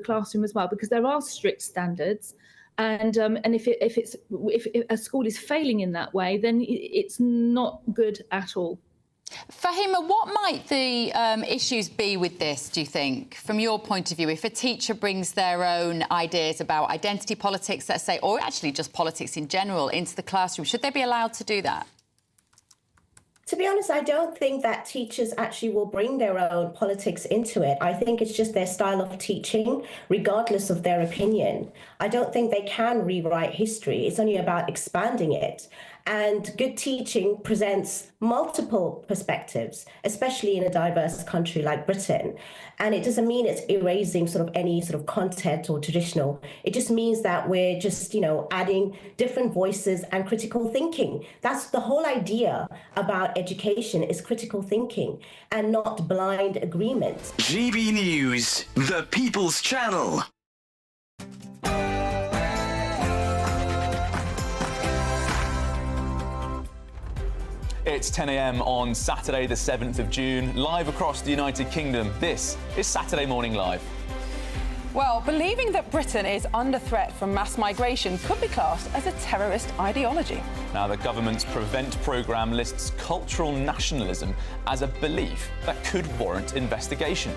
classroom as well, because there are strict standards. And if a school is failing in that way, then it's not good at all. Fahima, what might the issues be with this, do you think, from your point of view? If a teacher brings their own ideas about identity politics, let's say, or actually just politics in general, into the classroom, should they be allowed to do that? To be honest, I don't think that teachers actually will bring their own politics into it. I think it's just their style of teaching, regardless of their opinion. I don't think they can rewrite history. It's only about expanding it. And good teaching presents multiple perspectives, especially in a diverse country like Britain. And it doesn't mean it's erasing sort of any sort of content or traditional. It just means that we're just, adding different voices and critical thinking. That's the whole idea about education, is critical thinking and not blind agreement. GB News, the People's Channel. It's 10 a.m. on Saturday, the 7th of June, live across the United Kingdom. This is Saturday Morning Live. Well, believing that Britain is under threat from mass migration could be classed as a terrorist ideology. Now, the government's Prevent programme lists cultural nationalism as a belief that could warrant investigation.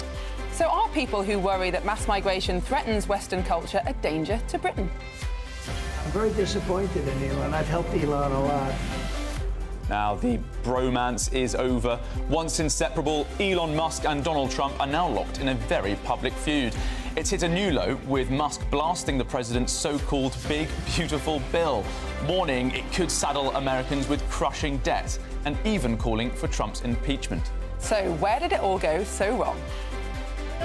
So are people who worry that mass migration threatens Western culture a danger to Britain? I'm very disappointed in Elon. I've helped Elon a lot. Now, the bromance is over. Once inseparable, Elon Musk and Donald Trump are now locked in a very public feud. It's hit a new low, with Musk blasting the president's so-called Big Beautiful Bill, warning it could saddle Americans with crushing debt, and even calling for Trump's impeachment. So where did it all go so wrong?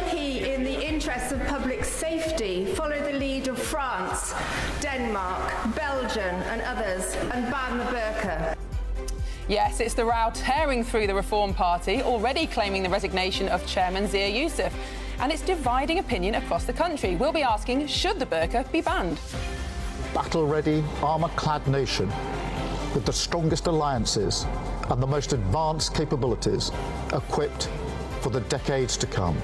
He, in the interests of public safety, followed the lead of France, Denmark, Belgium and others and banned the burka. Yes, it's the row tearing through the Reform Party, already claiming the resignation of Chairman Zia Youssef. And it's dividing opinion across the country. We'll be asking, should the burqa be banned? Battle-ready, armour-clad nation with the strongest alliances and the most advanced capabilities, equipped for the decades to come.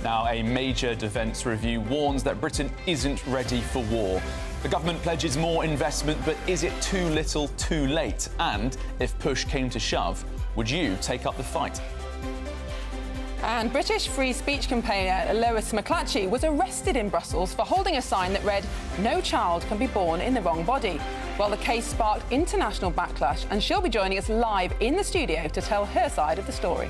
Now, a major defence review warns that Britain isn't ready for war. The government pledges more investment, but is it too little, too late? And if push came to shove, would you take up the fight? And British free speech campaigner Lois McClatchy was arrested in Brussels for holding a sign that read, "No child can be born in the wrong body." Well, the case sparked international backlash, and she'll be joining us live in the studio to tell her side of the story.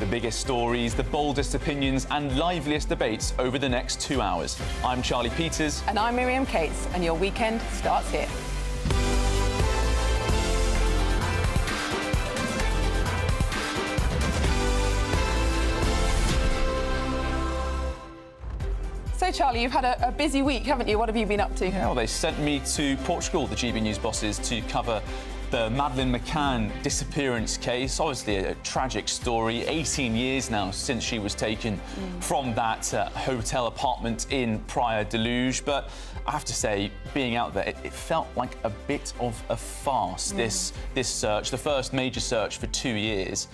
The biggest stories, the boldest opinions and liveliest debates over the next 2 hours. I'm Charlie Peters. And I'm Miriam Cates, and your weekend starts here. So, Charlie, you've had a busy week, haven't you? What have you been up to? Yeah, well, they sent me to Portugal, the GB News bosses, to cover the Madeleine McCann disappearance case. Obviously a tragic story, 18 years now since she was taken from that hotel apartment in Praia de Luz. But I have to say, being out there, it felt like a bit of a farce, this search, the first major search for 2 years.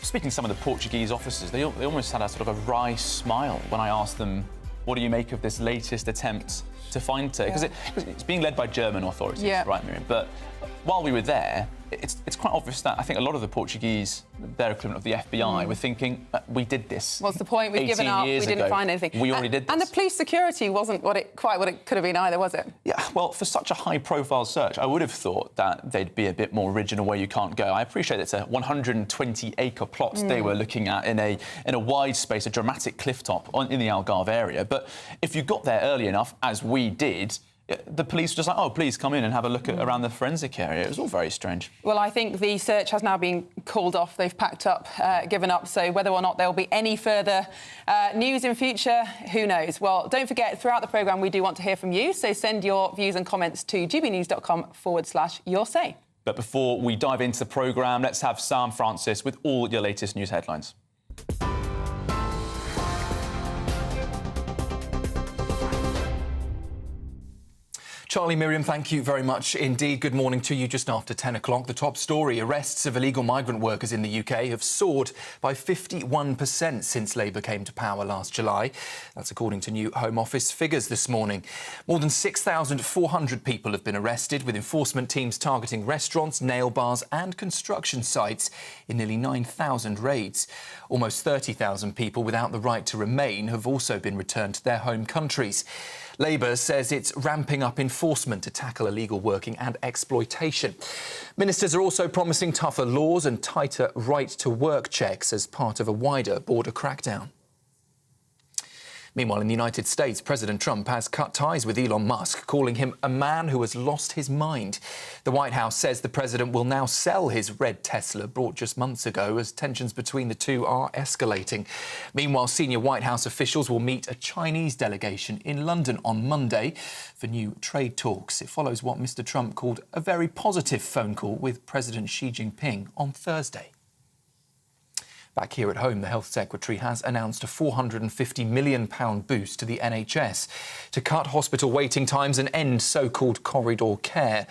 Speaking to some of the Portuguese officers, they almost had a sort of a wry smile when I asked them, what do you make of this latest attempt to find her? Because it's being led by German authorities, right, Miriam? But while we were there, it's quite obvious that I think a lot of the Portuguese, their equivalent of the FBI, were thinking, we did this. What's the point? We've given up. We didn't find anything. We already did this. And the police security wasn't quite what it could have been either, was it? Yeah, well, for such a high-profile search, I would have thought that they'd be a bit more original where you can't go. I appreciate it's a 120-acre plot they were looking at in a wide space, a dramatic clifftop in the Algarve area. But if you got there early enough, as we did, the police were just like, oh, please come in and have a look around the forensic area. It was all very strange. Well, I think the search has now been called off. They've packed up, given up. So whether or not there will be any further news in future, who knows? Well, don't forget, throughout the programme, we do want to hear from you. So send your views and comments to gbnews.com/yoursay. But before we dive into the programme, let's have Sam Francis with all your latest news headlines. Charlie, Miriam, thank you very much indeed. Good morning to you. Just after 10 o'clock, the top story: arrests of illegal migrant workers in the UK have soared by 51% since Labour came to power last July. That's according to new Home Office figures this morning. More than 6,400 people have been arrested, with enforcement teams targeting restaurants, nail bars and construction sites in nearly 9,000 raids. Almost 30,000 people without the right to remain have also been returned to their home countries. Labour says it's ramping up enforcement to tackle illegal working and exploitation. Ministers are also promising tougher laws and tighter right-to-work checks as part of a wider border crackdown. Meanwhile, in the United States, President Trump has cut ties with Elon Musk, calling him a man who has lost his mind. The White House says the president will now sell his red Tesla, bought just months ago, as tensions between the two are escalating. Meanwhile, senior White House officials will meet a Chinese delegation in London on Monday for new trade talks. It follows what Mr. Trump called a very positive phone call with President Xi Jinping on Thursday. Back here at home, the Health Secretary has announced a £450 million boost to the NHS to cut hospital waiting times and end so-called corridor care.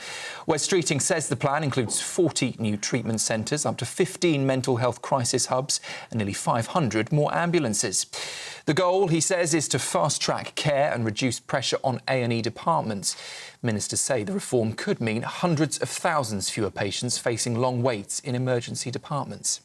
Wes Streeting says the plan includes 40 new treatment centres, up to 15 mental health crisis hubs and nearly 500 more ambulances. The goal, he says, is to fast-track care and reduce pressure on A&E departments. Ministers say the reform could mean hundreds of thousands fewer patients facing long waits in emergency departments.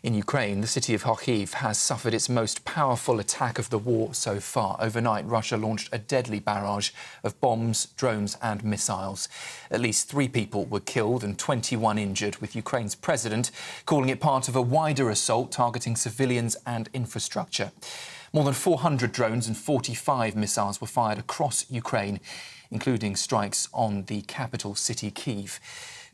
In Ukraine, the city of Kharkiv has suffered its most powerful attack of the war so far. Overnight, Russia launched a deadly barrage of bombs, drones and missiles. At least 3 people were killed and 21 injured, with Ukraine's president calling it part of a wider assault targeting civilians and infrastructure. More than 400 drones and 45 missiles were fired across Ukraine, including strikes on the capital city, Kyiv.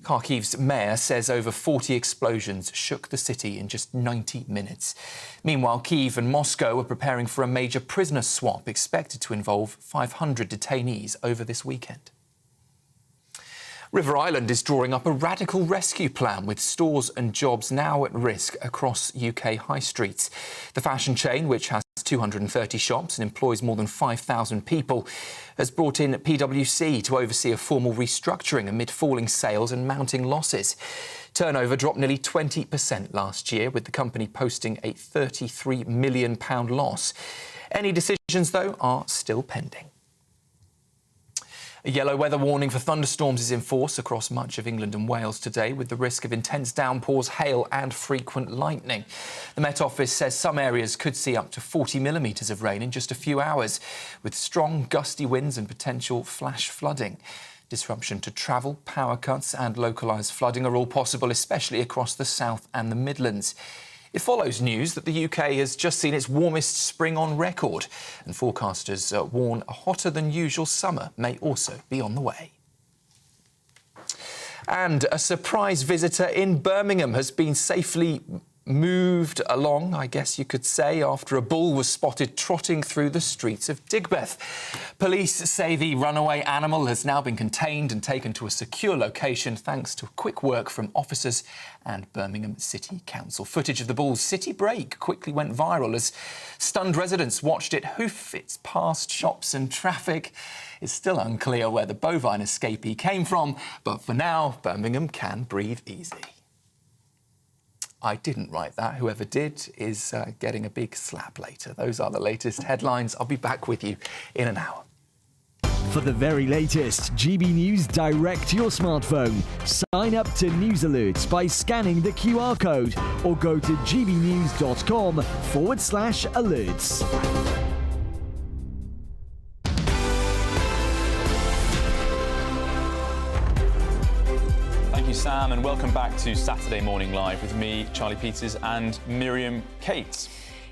Kharkiv's mayor says over 40 explosions shook the city in just 90 minutes. Meanwhile, Kyiv and Moscow are preparing for a major prisoner swap expected to involve 500 detainees over this weekend. River Island is drawing up a radical rescue plan with stores and jobs now at risk across UK high streets. The fashion chain, which has 230 shops and employs more than 5,000 people, has brought in PwC to oversee a formal restructuring amid falling sales and mounting losses. Turnover dropped nearly 20% last year, with the company posting a £33 million loss. Any decisions, though, are still pending. A yellow weather warning for thunderstorms is in force across much of England and Wales today, with the risk of intense downpours, hail and frequent lightning. The Met Office says some areas could see up to 40 millimetres of rain in just a few hours, with strong gusty winds and potential flash flooding. Disruption to travel, power cuts and localised flooding are all possible, especially across the south and the Midlands. It follows news that the UK has just seen its warmest spring on record, and forecasters warn a hotter than usual summer may also be on the way. And a surprise visitor in Birmingham has been safely moved along, I guess you could say, after a bull was spotted trotting through the streets of Digbeth. Police say the runaway animal has now been contained and taken to a secure location thanks to quick work from officers and Birmingham City Council. Footage of the bull's city break quickly went viral as stunned residents watched it hoof its past shops and traffic. It's still unclear where the bovine escapee came from, but for now, Birmingham can breathe easy. I didn't write that. Whoever did is getting a big slap later. Those are the latest headlines. I'll be back with you in an hour. For the very latest GB News direct to your smartphone, sign up to News Alerts by scanning the QR code or go to gbnews.com/alerts. Thank you, Sam, and welcome back to Saturday Morning Live with me, Charlie Peters, and Miriam Cates.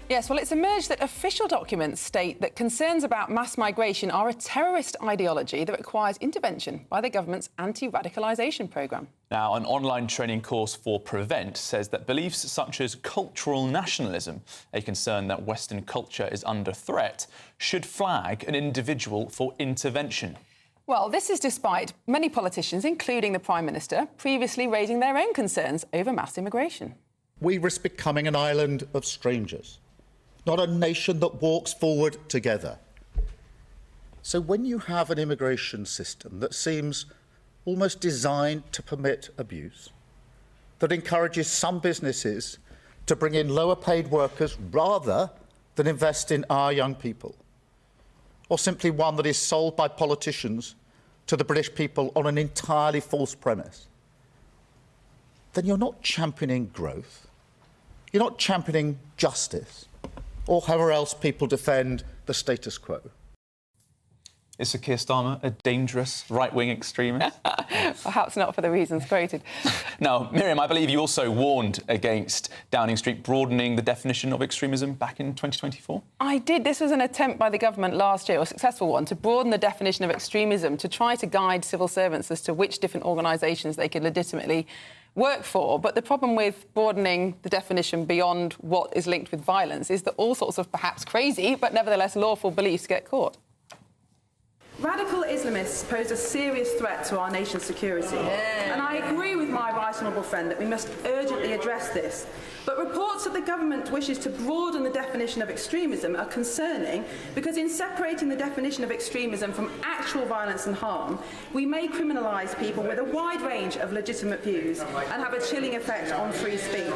Yes, well, it's emerged that official documents state that concerns about mass migration are a terrorist ideology that requires intervention by the government's anti-radicalisation programme. Now, an online training course for Prevent says that beliefs such as cultural nationalism, a concern that Western culture is under threat, should flag an individual for intervention. Well, this is despite many politicians, including the Prime Minister, previously raising their own concerns over mass immigration. We risk becoming an island of strangers, not a nation that walks forward together. So when you have an immigration system that seems almost designed to permit abuse, that encourages some businesses to bring in lower paid workers rather than invest in our young people, or simply one that is sold by politicians to the British people on an entirely false premise, then you're not championing growth, you're not championing justice, or however else people defend the status quo. Is Sir Keir Starmer a dangerous right-wing extremist? Perhaps not for the reasons quoted. Now, Miriam, I believe you also warned against Downing Street broadening the definition of extremism back in 2024? I did. This was an attempt by the government last year, a successful one, to broaden the definition of extremism to try to guide civil servants as to which different organisations they could legitimately work for. But the problem with broadening the definition beyond what is linked with violence is that all sorts of perhaps crazy but nevertheless lawful beliefs get caught. Radical Islamists pose a serious threat to our nation's security. And I agree with my right honourable friend that we must urgently address this. But reports that the government wishes to broaden the definition of extremism are concerning because in separating the definition of extremism from actual violence and harm, we may criminalise people with a wide range of legitimate views and have a chilling effect on free speech.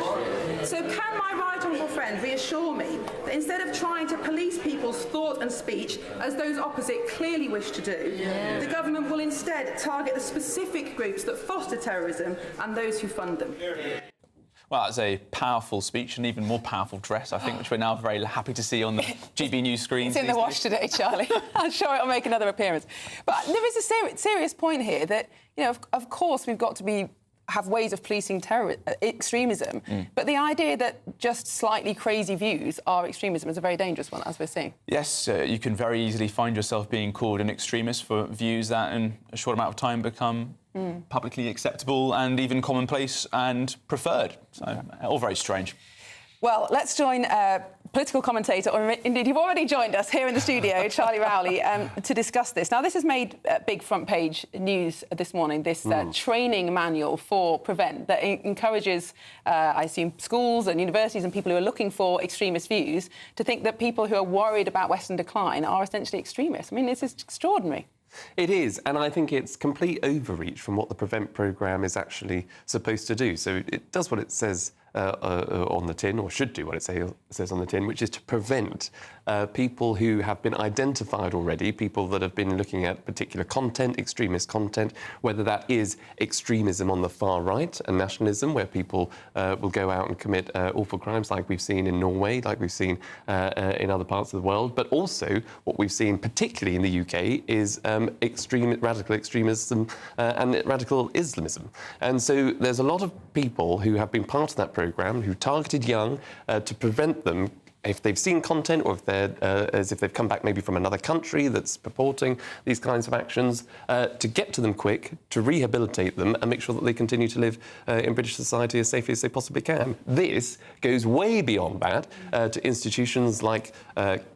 So can my right honourable friend reassure me that instead of trying to police people's thought and speech, as those opposite clearly wish to do, the government will instead target the specific groups that foster terrorism and those who fund them? Well, that's a powerful speech and even more powerful dress, I think, which we're now very happy to see on the GB News screen. It's in the wash today, Charlie. I'm sure it'll make another appearance. But there is a serious point here that, you know, of course we've got to have ways of policing extremism, but the idea that just slightly crazy views are extremism is a very dangerous one, as we're seeing. Yes, you can very easily find yourself being called an extremist for views that in a short amount of time become publicly acceptable and even commonplace and preferred. So, all very strange. Well, let's join political commentator, or indeed you've already joined us here in the studio, Charlie Rowley, to discuss this. Now, this has made big front-page news this morning, this training manual for Prevent that encourages, I assume, schools and universities and people who are looking for extremist views to think that people who are worried about Western decline are essentially extremists. I mean, this is extraordinary. It is, and I think it's complete overreach from what the Prevent programme is actually supposed to do. So it does what it says on the tin, or should do what it says on the tin, which is to prevent people who have been identified already, people that have been looking at particular content, extremist content, whether that is extremism on the far right and nationalism, where people will go out and commit awful crimes like we've seen in Norway, like we've seen in other parts of the world, but also what we've seen, particularly in the UK, is radical extremism and radical Islamism. And so there's a lot of people who have been part of that programme who targeted young to prevent them, if they've seen content or if they're as if they've come back maybe from another country that's purporting these kinds of actions, to get to them quick, to rehabilitate them and make sure that they continue to live in British society as safely as they possibly can. This goes way beyond that to institutions like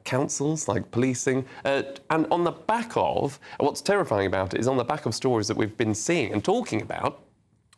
councils, like policing, and on the back of, what's terrifying about it is on the back of stories that we've been seeing and talking about,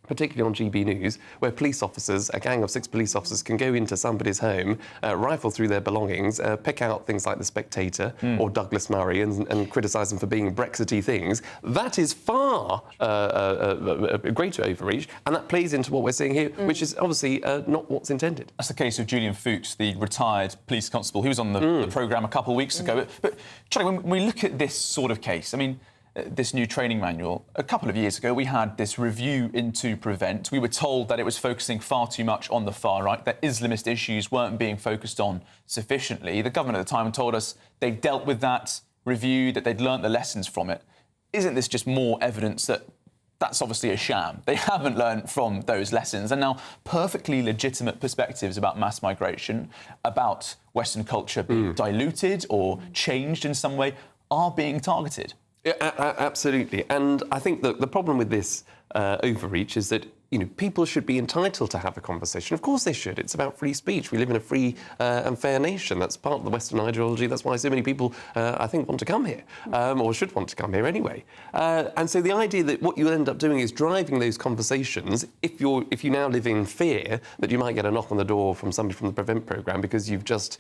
particularly on GB News, where police officers, a gang of 6 police officers, can go into somebody's home, rifle through their belongings, pick out things like The Spectator or Douglas Murray and criticise them for being Brexity things. That is far a greater overreach, and that plays into what we're seeing here, which is obviously not what's intended. That's the case of Julian Fuchs, the retired police constable. He was on the programme a couple of weeks ago. But Charlie, when we look at this sort of case, I mean, this new training manual, a couple of years ago we had this review into Prevent. We were told that it was focusing far too much on the far right, that Islamist issues weren't being focused on sufficiently. The government at the time told us they'd dealt with that review, that they'd learnt the lessons from it. Isn't this just more evidence that that's obviously a sham? They haven't learned from those lessons, and now perfectly legitimate perspectives about mass migration, about Western culture being diluted or changed in some way, are being targeted. Yeah, absolutely. And I think that the problem with this overreach is that people should be entitled to have a conversation. Of course they should. It's about free speech. We live in a free and fair nation. That's part of the Western ideology. That's why so many people, I think, want to come here, or should want to come here anyway. And so the idea that what you'll end up doing is driving those conversations, if you now live in fear that you might get a knock on the door from somebody from the Prevent programme because you've just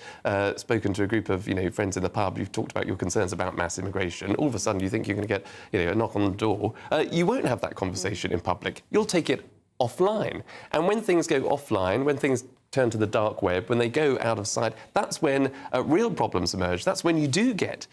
spoken to a group of friends in the pub, you've talked about your concerns about mass immigration, all of a sudden you think you're going to get a knock on the door, you won't have that conversation in public. You'll take it offline. And when things go offline, when things turn to the dark web, when they go out of sight, that's when real problems emerge. That's when you do get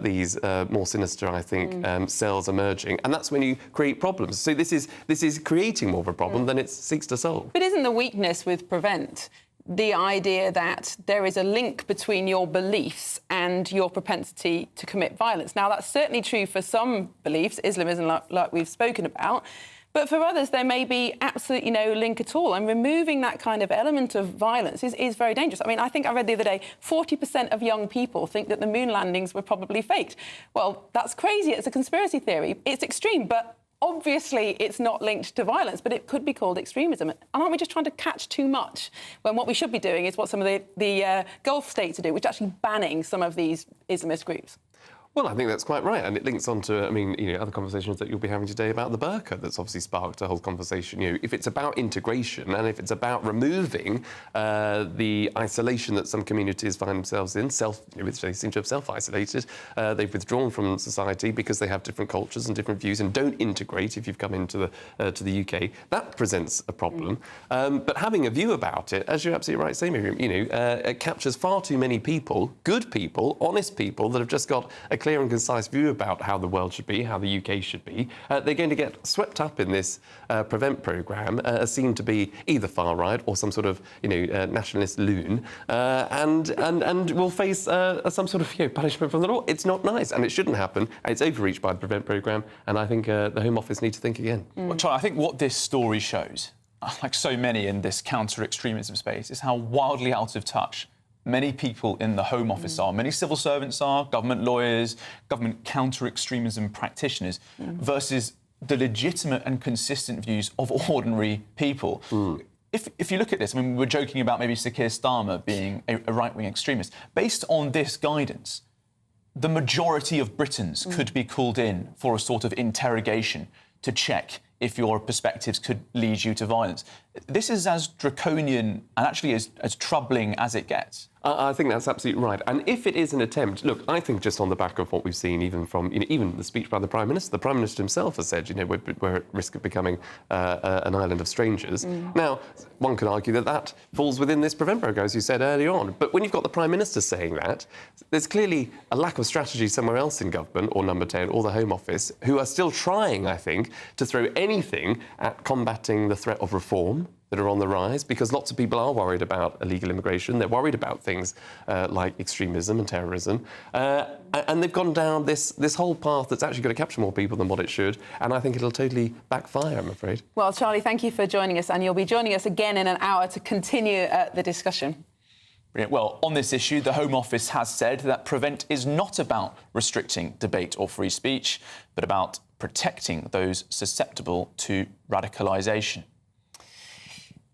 these more sinister, I think, cells emerging, and that's when you create problems. So this is creating more of a problem than it seeks to solve. But isn't the weakness with Prevent the idea that there is a link between your beliefs and your propensity to commit violence? Now, that's certainly true for some beliefs, Islamism, like we've spoken about. But for others, there may be absolutely no link at all. And removing that kind of element of violence is very dangerous. I mean, I think I read the other day, 40% of young people think that the moon landings were probably faked. Well, that's crazy. It's a conspiracy theory. It's extreme, but obviously it's not linked to violence, but it could be called extremism. And aren't we just trying to catch too much when what we should be doing is what some of the Gulf states are doing, which is actually banning some of these Islamist groups? Well, I think that's quite right, and it links on to, other conversations that you'll be having today about the burka. That's obviously sparked a whole conversation. If it's about integration and if it's about removing the isolation that some communities find themselves in, they seem to have self-isolated. They've withdrawn from society because they have different cultures and different views and don't integrate. If you've come into the UK, that presents a problem. But having a view about it, as you're absolutely right, Miriam, it captures far too many people, good people, honest people that have just got a clear and concise view about how the world should be, how the UK should be. They're going to get swept up in this Prevent programme, seen to be either far right or some sort of nationalist loon, and will face some sort of punishment from the law. It's not nice, and it shouldn't happen. It's overreached by the Prevent programme, and I think the Home Office need to think again. Well, Charlie, I think what this story shows, like so many in this counter-extremism space, is how wildly out of touch many people in the Home Office are, many civil servants are, government lawyers, government counter-extremism practitioners, versus the legitimate and consistent views of ordinary people. If you look at this, we're joking about maybe Sir Keir Starmer being a right-wing extremist. Based on this guidance, the majority of Britons could be called in for a sort of interrogation to check if your perspectives could lead you to violence. This is as draconian and actually as troubling as it gets. I think that's absolutely right. And if it is an attempt, look, I think just on the back of what we've seen, even from even the speech by the Prime Minister himself has said, we're at risk of becoming an island of strangers. Now, one could argue that falls within this Prevent programme, as you said earlier on. But when you've got the Prime Minister saying that, there's clearly a lack of strategy somewhere else in government, or Number 10, or the Home Office, who are still trying, I think, to throw anything at combating the threat of reform that are on the rise, because lots of people are worried about illegal immigration. They're worried about things like extremism and terrorism. And they've gone down this whole path that's actually going to capture more people than what it should. And I think it'll totally backfire, I'm afraid. Well, Charlie, thank you for joining us. And you'll be joining us again in an hour to continue the discussion. Brilliant. Well, on this issue, the Home Office has said that Prevent is not about restricting debate or free speech, but about protecting those susceptible to radicalisation.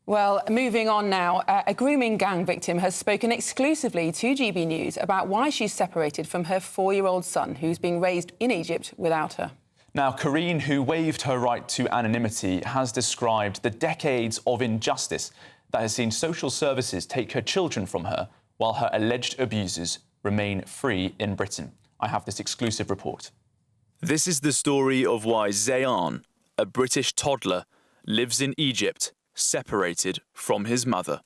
Well, moving on now, a grooming gang victim has spoken exclusively to GB News about why she's separated from her 4-year-old son, who's being raised in Egypt without her. Now, Karine, who waived her right to anonymity, has described the decades of injustice that has seen social services take her children from her while her alleged abusers remain free in Britain. I have this exclusive report. This is the story of why Zayan, a British toddler, lives in Egypt, separated from his mother.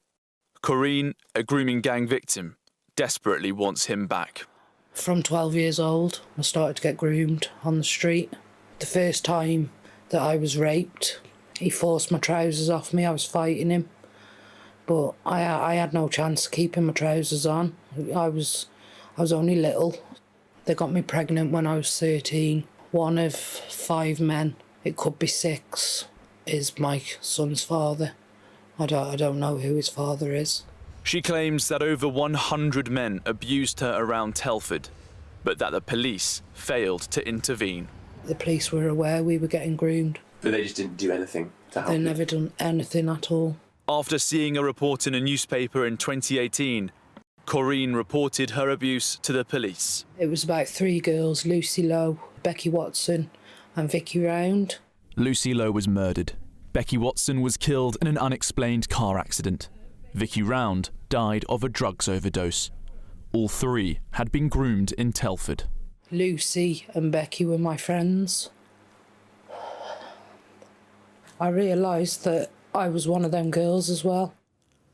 Karine, a grooming gang victim, desperately wants him back. From 12 years old, I started to get groomed on the street. The first time that I was raped, he forced my trousers off me. I was fighting him, but I had no chance of keeping my trousers on. I was only little. They got me pregnant when I was 13. One of 5 men, it could be 6, is my son's father. I don't know who his father is. She claims that over 100 men abused her around Telford, but that the police failed to intervene. The police were aware we were getting groomed. But they just didn't do anything to help They've you? never done anything at all. After seeing a report in a newspaper in 2018, Corinne reported her abuse to the police. It was about 3 girls, Lucy Lowe, Becky Watson and Vicky Round. Lucy Lowe was murdered. Becky Watson was killed in an unexplained car accident. Vicky Round died of a drugs overdose. All 3 had been groomed in Telford. Lucy and Becky were my friends. I realised that I was one of them girls as well.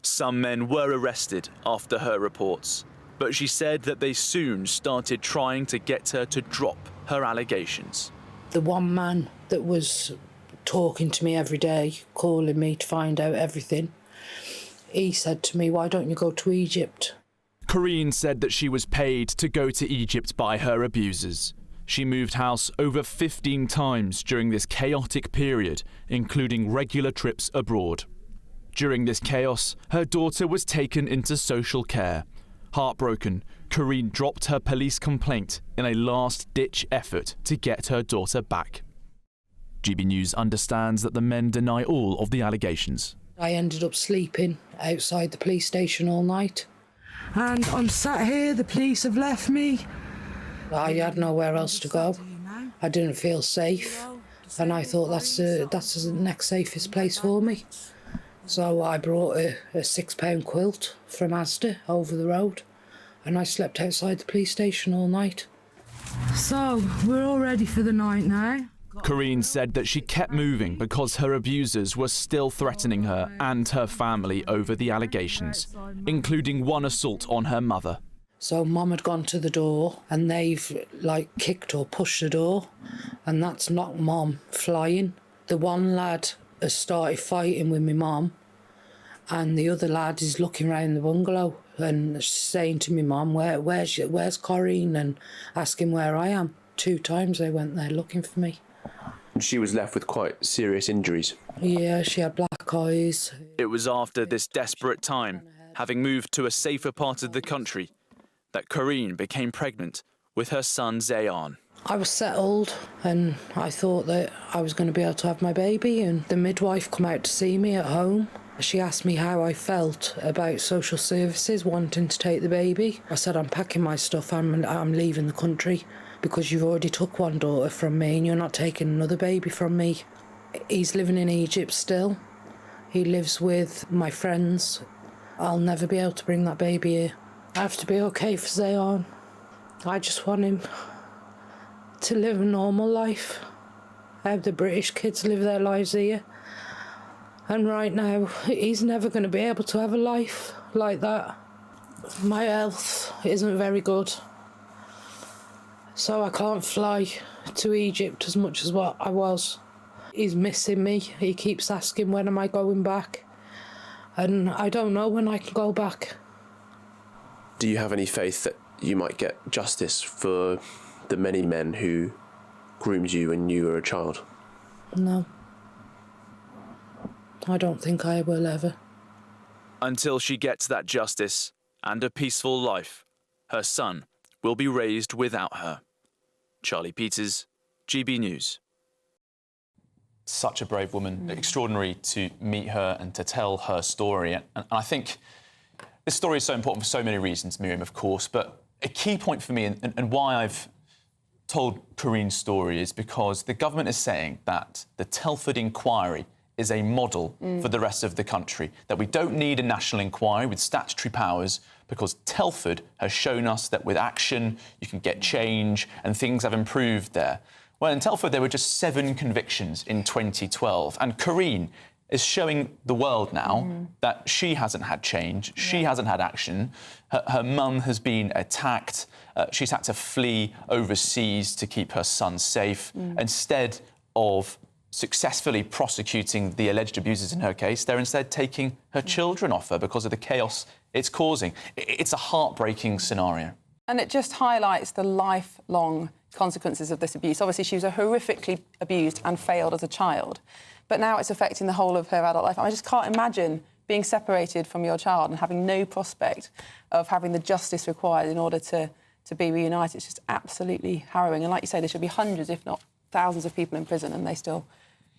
Some men were arrested after her reports, but she said that they soon started trying to get her to drop her allegations. The one man that was talking to me every day, calling me to find out everything, he said to me, "Why don't you go to Egypt?" Corinne said that she was paid to go to Egypt by her abusers. She moved house over 15 times during this chaotic period, including regular trips abroad. During this chaos, her daughter was taken into social care. Heartbroken, Corinne dropped her police complaint in a last-ditch effort to get her daughter back. GB News understands that the men deny all of the allegations. I ended up sleeping outside the police station all night. And I'm sat here, the police have left me. I had nowhere else to go. I didn't feel safe, and I thought that's the next safest place for me. So I brought a £6 quilt from Asda over the road, and I slept outside the police station all night. So, we're all ready for the night now. Corinne said that she kept moving because her abusers were still threatening her and her family over the allegations, including one assault on her mother. So Mum had gone to the door and they've kicked or pushed the door, and that's knocked Mum flying. The one lad has started fighting with my mum, and the other lad is looking round the bungalow and saying to me mum, where's Corinne, and asking where I am. 2 times they went there looking for me. She was left with quite serious injuries. Yeah, she had black eyes. It was after this desperate time, having moved to a safer part of the country, that Corinne became pregnant with her son Zayan. I was settled and I thought that I was going to be able to have my baby, and the midwife come out to see me at home. She asked me how I felt about social services wanting to take the baby. I said, I'm packing my stuff, I'm leaving the country because you've already took one daughter from me and you're not taking another baby from me. He's living in Egypt still. He lives with my friends. I'll never be able to bring that baby here. I have to be okay for Zayan. I just want him to live a normal life. How the British kids live their lives here. And right now, he's never going to be able to have a life like that. My health isn't very good, so I can't fly to Egypt as much as what I was. He's missing me. He keeps asking, when am I going back? And I don't know when I can go back. Do you have any faith that you might get justice for the many men who groomed you when you were a child? No. I don't think I will ever. Until she gets that justice and a peaceful life, her son will be raised without her. Charlie Peters, GB News. Such a brave woman. Extraordinary to meet her and to tell her story. And I think this story is so important for so many reasons, Miriam, of course, but a key point for me and why I've told Corinne's story is because the government is saying that the Telford inquiry is a model for the rest of the country, that we don't need a national inquiry with statutory powers because Telford has shown us that with action you can get change and things have improved there. Well, in Telford there were just 7 convictions in 2012, and Corinne is showing the world now that she hasn't had change, she hasn't had action. Her mum has been attacked, she's had to flee overseas to keep her son safe. Instead of successfully prosecuting the alleged abusers in her case, they're instead taking her children off her because of the chaos it's causing. It's a heartbreaking scenario. And it just highlights the lifelong consequences of this abuse. Obviously, she was horrifically abused and failed as a child, but now it's affecting the whole of her adult life. I just can't imagine being separated from your child and having no prospect of having the justice required in order to be reunited. It's just absolutely harrowing. And like you say, there should be hundreds, if not thousands of people in prison, and they still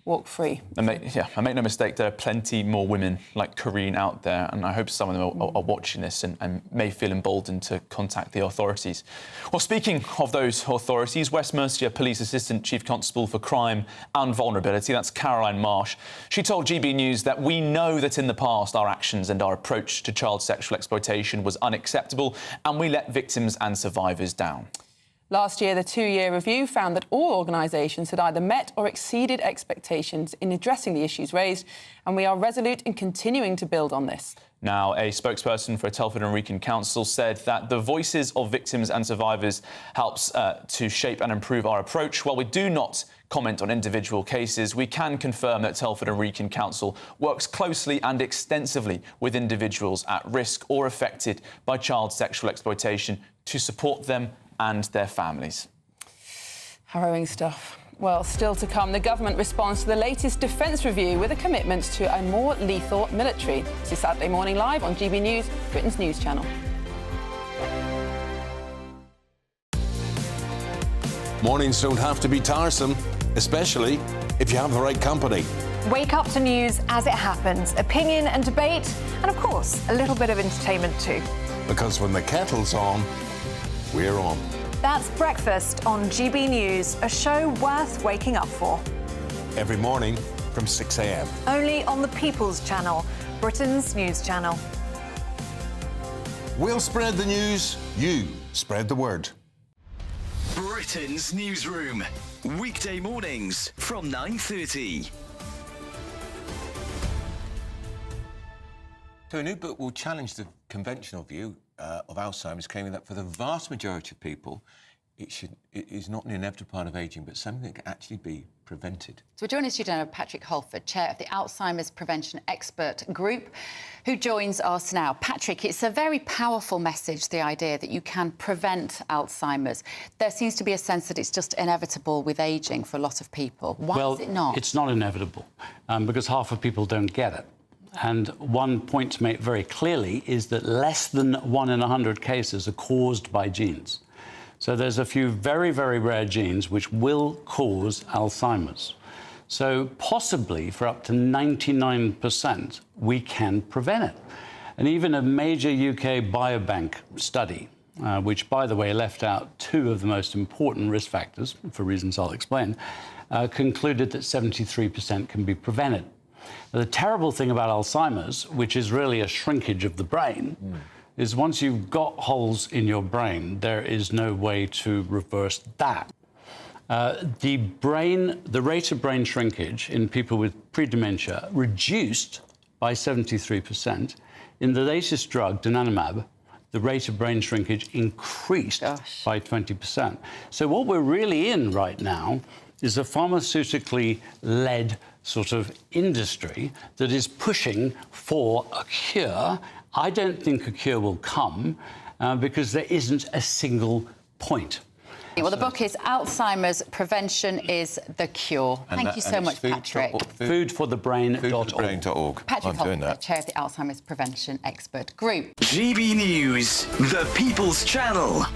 walk free. And make no mistake, there are plenty more women like Corinne out there, and I hope some of them are watching this and may feel emboldened to contact the authorities. Well, speaking of those authorities, West Mercia Police Assistant Chief Constable for Crime and Vulnerability, that's Caroline Marsh, she told GB News that we know that in the past our actions and our approach to child sexual exploitation was unacceptable, and we let victims and survivors down. Last year, the two-year review found that all organisations had either met or exceeded expectations in addressing the issues raised, and we are resolute in continuing to build on this. Now, a spokesperson for Telford and Wrekin Council said that the voices of victims and survivors helps to shape and improve our approach. While we do not comment on individual cases, we can confirm that Telford and Wrekin Council works closely and extensively with individuals at risk or affected by child sexual exploitation to support them and their families. Harrowing stuff. Well, still to come, the government responds to the latest defence review with a commitment to a more lethal military. This is Saturday Morning Live on GB News, Britain's news channel. Mornings don't have to be tiresome, especially if you have the right company. Wake up to news as it happens, opinion and debate, and of course, a little bit of entertainment too. Because when the kettle's on, we're on. That's Breakfast on GB News, a show worth waking up for. Every morning from 6 a.m. Only on the People's Channel, Britain's news channel. We'll spread the news, you spread the word. Britain's newsroom, weekday mornings from 9:30. So a new book will challenge the conventional view of Alzheimer's, claiming that for the vast majority of people, it is not an inevitable part of ageing, but something that can actually be prevented. So we're joined in studio now with Patrick Holford, chair of the Alzheimer's Prevention Expert Group, who joins us now. Patrick, it's a very powerful message, the idea that you can prevent Alzheimer's. There seems to be a sense that it's just inevitable with ageing for a lot of people. Why is it not? It's not inevitable, because half of people don't get it. And one point to make very clearly is that less than 1 in 100 cases are caused by genes. So there's a few very, very rare genes which will cause Alzheimer's. So possibly for up to 99%, we can prevent it. And even a major UK biobank study, which, by the way, left out 2 of the most important risk factors, for reasons I'll explain, concluded that 73% can be prevented. The terrible thing about Alzheimer's, which is really a shrinkage of the brain, is once you've got holes in your brain, there is no way to reverse that. The rate of brain shrinkage in people with pre-dementia reduced by 73%. In the latest drug, donanemab, the rate of brain shrinkage increased by 20%. So what we're really in right now is a pharmaceutically led sort of industry that is pushing for a cure. I don't think a cure will come because there isn't a single point. Well, the book is Alzheimer's Prevention is the Cure. Thank you so much, Patrick. Foodforthebrain.org. Patrick Holford, chair of the Alzheimer's Prevention Expert Group. GB News, the People's Channel.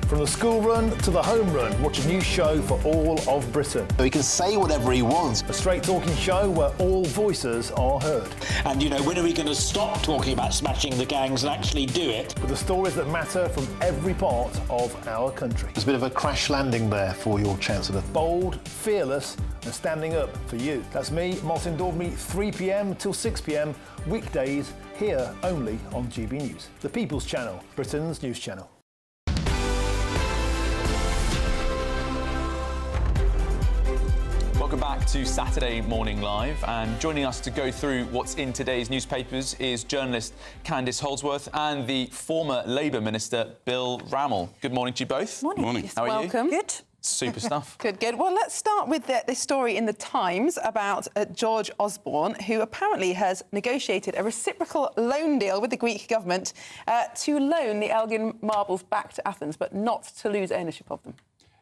From the school run to the home run, watch a new show for all of Britain. So he can say whatever he wants. A straight-talking show where all voices are heard. And, you know, when are we going to stop talking about smashing the gangs and actually do it? With the stories that matter from every part of our country. There's a bit of a crash landing there for your Chancellor. Bold, fearless and standing up for you. That's me, Martin Daubney, 3 p.m. till 6 p.m, weekdays, here only on GB News. The People's Channel, Britain's news channel. Welcome back to Saturday Morning Live, and joining us to go through what's in today's newspapers is journalist Candice Holdsworth and the former Labour Minister Bill Rammell. Good morning to you both. Morning. How are you? Welcome. Good. Super stuff. Good. Well, let's start with this story in The Times about George Osborne, who apparently has negotiated a reciprocal loan deal with the Greek government to loan the Elgin marbles back to Athens, but not to lose ownership of them.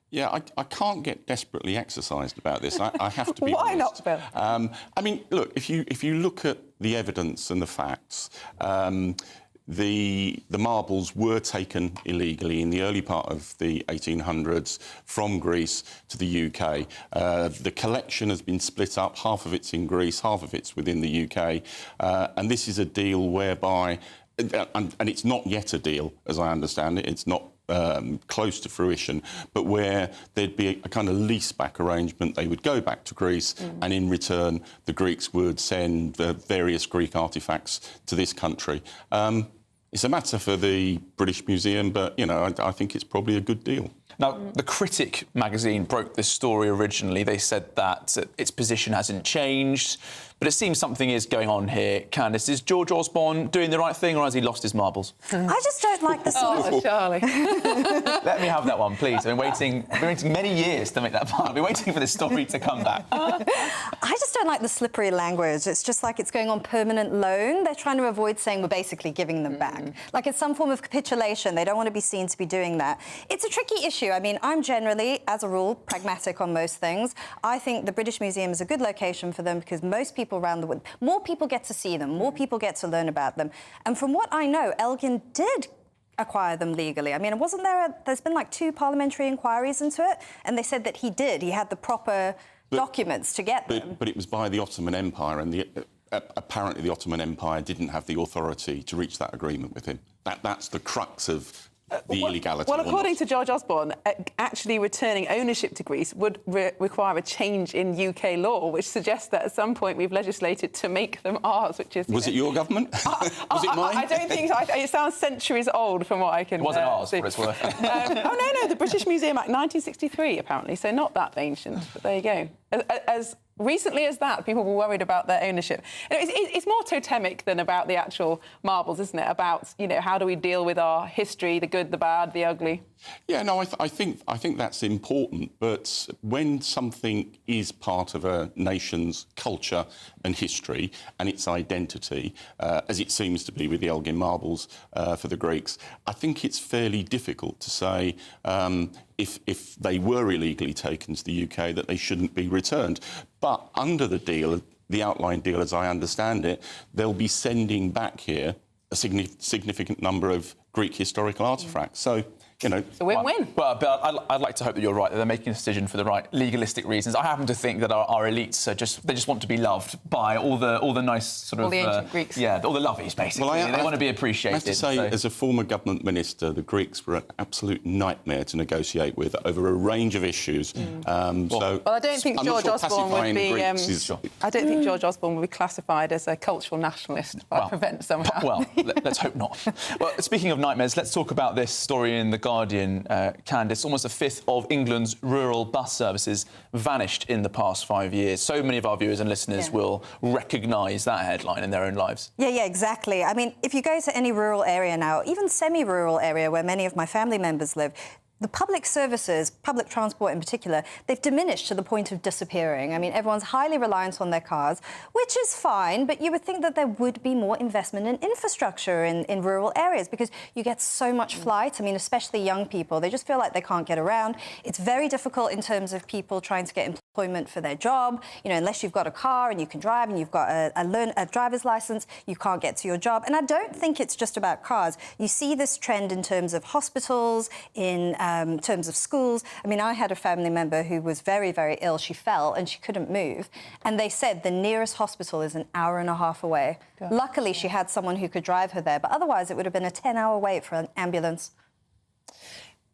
Yeah, I can't get desperately exercised about this. I have to be Why honest. not, Bill? I mean, look, if you look at the evidence and the facts, the marbles were taken illegally in the early part of the 1800s from Greece to the UK. The collection has been split up. Half of it's in Greece, half of it's within the UK. And this is a deal whereby, and it's not yet a deal, as I understand it, it's not close to fruition, but where there'd be a kind of lease-back arrangement. They would go back to Greece, and in return, the Greeks would send various Greek artefacts to this country. It's a matter for the British Museum, but, you know, I think it's probably a good deal. Now, The Critic magazine broke this story originally. They said that its position hasn't changed, but it seems something is going on here. Candice, is George Osborne doing the right thing, or has he lost his marbles? I just don't like the sort of... Charlie. Let me have that one, please. I've been waiting many years to make that part. I've been waiting for this story to come back. I just don't like the slippery language. It's just like it's going on permanent loan. They're trying to avoid saying we're basically giving them back. Like it's some form of capitulation. They don't want to be seen to be doing that. It's a tricky issue. I mean, I'm generally, as a rule, pragmatic on most things. I think the British Museum is a good location for them because most people around the world, more people get to see them, more people get to learn about them. And from what I know, Elgin did acquire them legally. I mean, wasn't there there's been like 2 parliamentary inquiries into it, and they said that he did. He had the proper documents to get them. But it was by the Ottoman Empire, and apparently the Ottoman Empire didn't have the authority to reach that agreement with him. That's the crux of the illegality. Well, according to George Osborne, actually returning ownership to Greece would require a change in UK law, which suggests that at some point we've legislated to make them ours, which is... Was it your government? Was it mine? I don't think so. It sounds centuries old from what I can... It wasn't ours, for its worth. Oh, no, the British Museum Act 1963, apparently, so not that ancient, but there you go. As recently as that, people were worried about their ownership. It's more totemic than about the actual marbles, isn't it? About, you know, how do we deal with our history, the good, the bad, the ugly? Yeah, no, I think that's important. But when something is part of a nation's culture and history and its identity, as it seems to be with the Elgin marbles for the Greeks, I think it's fairly difficult to say if they were illegally taken to the UK that they shouldn't be returned. But under the deal, the outline deal, as I understand it, they'll be sending back here a significant number of Greek historical artefacts. So, you know... It's a win-win. Well, but I'd like to hope that you're right, that they're making a decision for the right legalistic reasons. I happen to think that our elites are they just want to be loved by all the nice sort of... All the ancient Greeks. Yeah, all the lovies, basically. Well, they want to be appreciated. I have to say, as a former government minister, the Greeks were an absolute nightmare to negotiate with over a range of issues. Well, I don't think George Osborne would be... I don't think George Osborne would be classified as a cultural nationalist by Prevent somehow. Well, let's hope not. Well, speaking of nightmares, let's talk about this story in The Guardian, Candice. Almost a fifth of England's rural bus services vanished in the past 5 years. So many of our viewers and listeners will recognise that headline in their own lives. Yeah, exactly. I mean, if you go to any rural area now, even semi-rural area where many of my family members live, the public services, public transport in particular, they've diminished to the point of disappearing. I mean, everyone's highly reliant on their cars, which is fine, but you would think that there would be more investment in infrastructure in rural areas because you get so much flight. I mean, especially young people, they just feel like they can't get around. It's very difficult in terms of people trying to get employment for their job. You know, unless you've got a car and you can drive and you've got a driver's licence, you can't get to your job. And I don't think it's just about cars. You see this trend in terms of hospitals, in terms of schools. I mean, I had a family member who was very, very ill. She fell and she couldn't move. And they said the nearest hospital is an hour and a half away. God. Luckily, she had someone who could drive her there, but otherwise it would have been a 10-hour wait for an ambulance.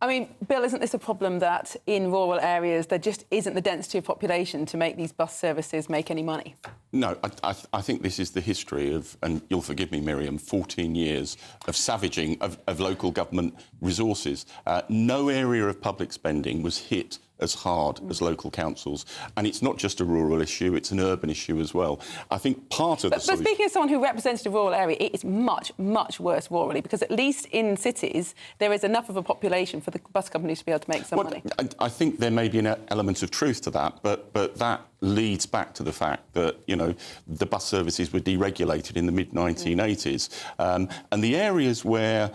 I mean, Bill, isn't this a problem that in rural areas there just isn't the density of population to make these bus services make any money? No, I think this is the history of, and you'll forgive me, Miriam, 14 years of savaging of local government resources. No area of public spending was hit as hard as local councils. And it's not just a rural issue, it's an urban issue as well. I think part of the solution... But speaking as someone who represents a rural area, it is much, much worse rurally, because at least in cities, there is enough of a population for the bus companies to be able to make some money. I think there may be an element of truth to that, but that leads back to the fact that, you know, the bus services were deregulated in the mid-1980s. And the areas where...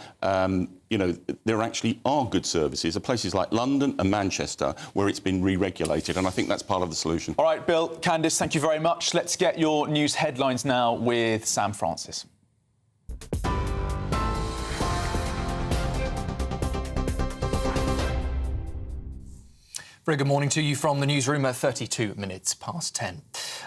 you know, there actually are good services are places like London and Manchester where it's been re-regulated, and I think that's part of the solution. All right, Bill, Candice, thank you very much. Let's get your news headlines now with Sam Francis. Very good morning to you from the newsroom at 32 minutes past 10.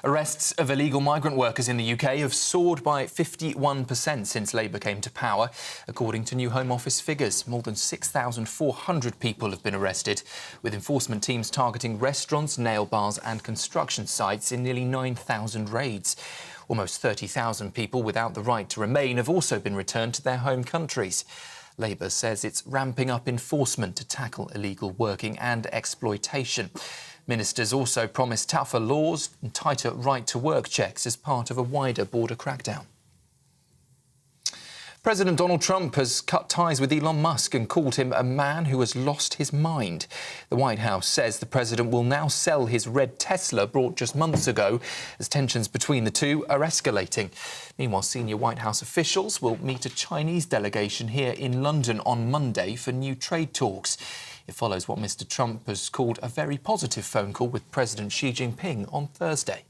Arrests of illegal migrant workers in the UK have soared by 51% since Labour came to power. According to new Home Office figures, more than 6,400 people have been arrested, with enforcement teams targeting restaurants, nail bars and construction sites in nearly 9,000 raids. Almost 30,000 people without the right to remain have also been returned to their home countries. Labour says it's ramping up enforcement to tackle illegal working and exploitation. Ministers also promised tougher laws and tighter right-to-work checks as part of a wider border crackdown. President Donald Trump has cut ties with Elon Musk and called him a man who has lost his mind. The White House says the president will now sell his red Tesla bought just months ago as tensions between the two are escalating. Meanwhile, senior White House officials will meet a Chinese delegation here in London on Monday for new trade talks. It follows what Mr. Trump has called a very positive phone call with President Xi Jinping on Thursday.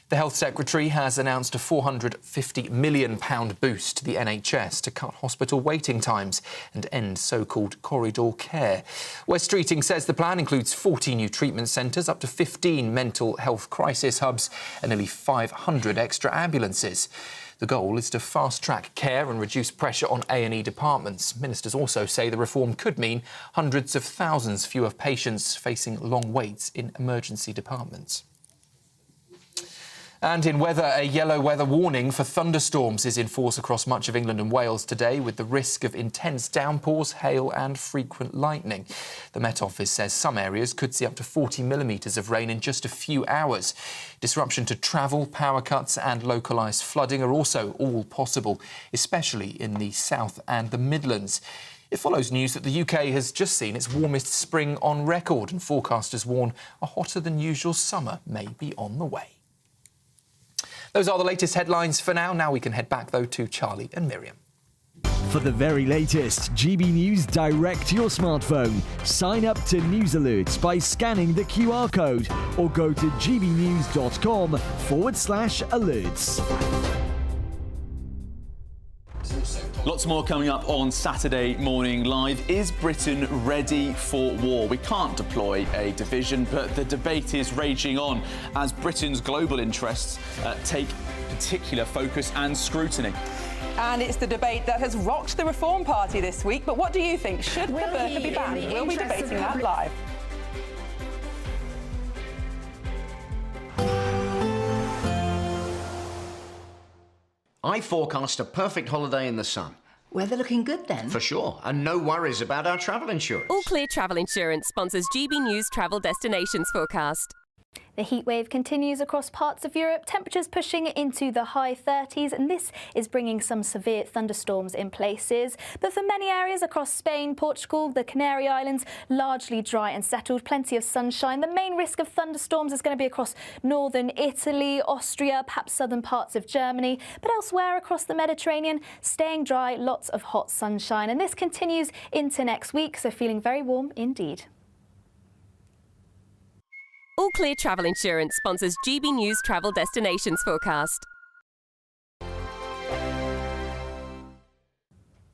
The Health Secretary has announced a £450 million boost to the NHS to cut hospital waiting times and end so-called corridor care. West Streeting says the plan includes 40 new treatment centres, up to 15 mental health crisis hubs and nearly 500 extra ambulances. The goal is to fast-track care and reduce pressure on A&E departments. Ministers also say the reform could mean hundreds of thousands fewer patients facing long waits in emergency departments. And in weather, a yellow weather warning for thunderstorms is in force across much of England and Wales today, with the risk of intense downpours, hail and frequent lightning. The Met Office says some areas could see up to 40 millimetres of rain in just a few hours. Disruption to travel, power cuts and localised flooding are also all possible, especially in the south and the Midlands. It follows news that the UK has just seen its warmest spring on record, and forecasters warn a hotter than usual summer may be on the way. Those are the latest headlines for now. Now we can head back, though, to Charlie and Miriam. For the very latest GB News direct to your smartphone, sign up to News Alerts by scanning the QR code or go to gbnews.com/alerts. Lots more coming up on Saturday Morning Live. Is Britain ready for war? We can't deploy a division, but the debate is raging on as Britain's global interests take particular focus and scrutiny. And it's the debate that has rocked the Reform Party this week. But what do you think? Should the burka be banned? We'll be debating that live. I forecast a perfect holiday in the sun. Weather looking good then? For sure, and no worries about our travel insurance. All Clear Travel Insurance sponsors GB News Travel Destinations forecast. The heatwave continues across parts of Europe, temperatures pushing into the high 30s, and this is bringing some severe thunderstorms in places. But for many areas across Spain, Portugal, the Canary Islands, largely dry and settled, plenty of sunshine. The main risk of thunderstorms is going to be across northern Italy, Austria, perhaps southern parts of Germany, but elsewhere across the Mediterranean, staying dry, lots of hot sunshine. And this continues into next week, so feeling very warm indeed. All Clear Travel Insurance sponsors GB News Travel Destinations forecast.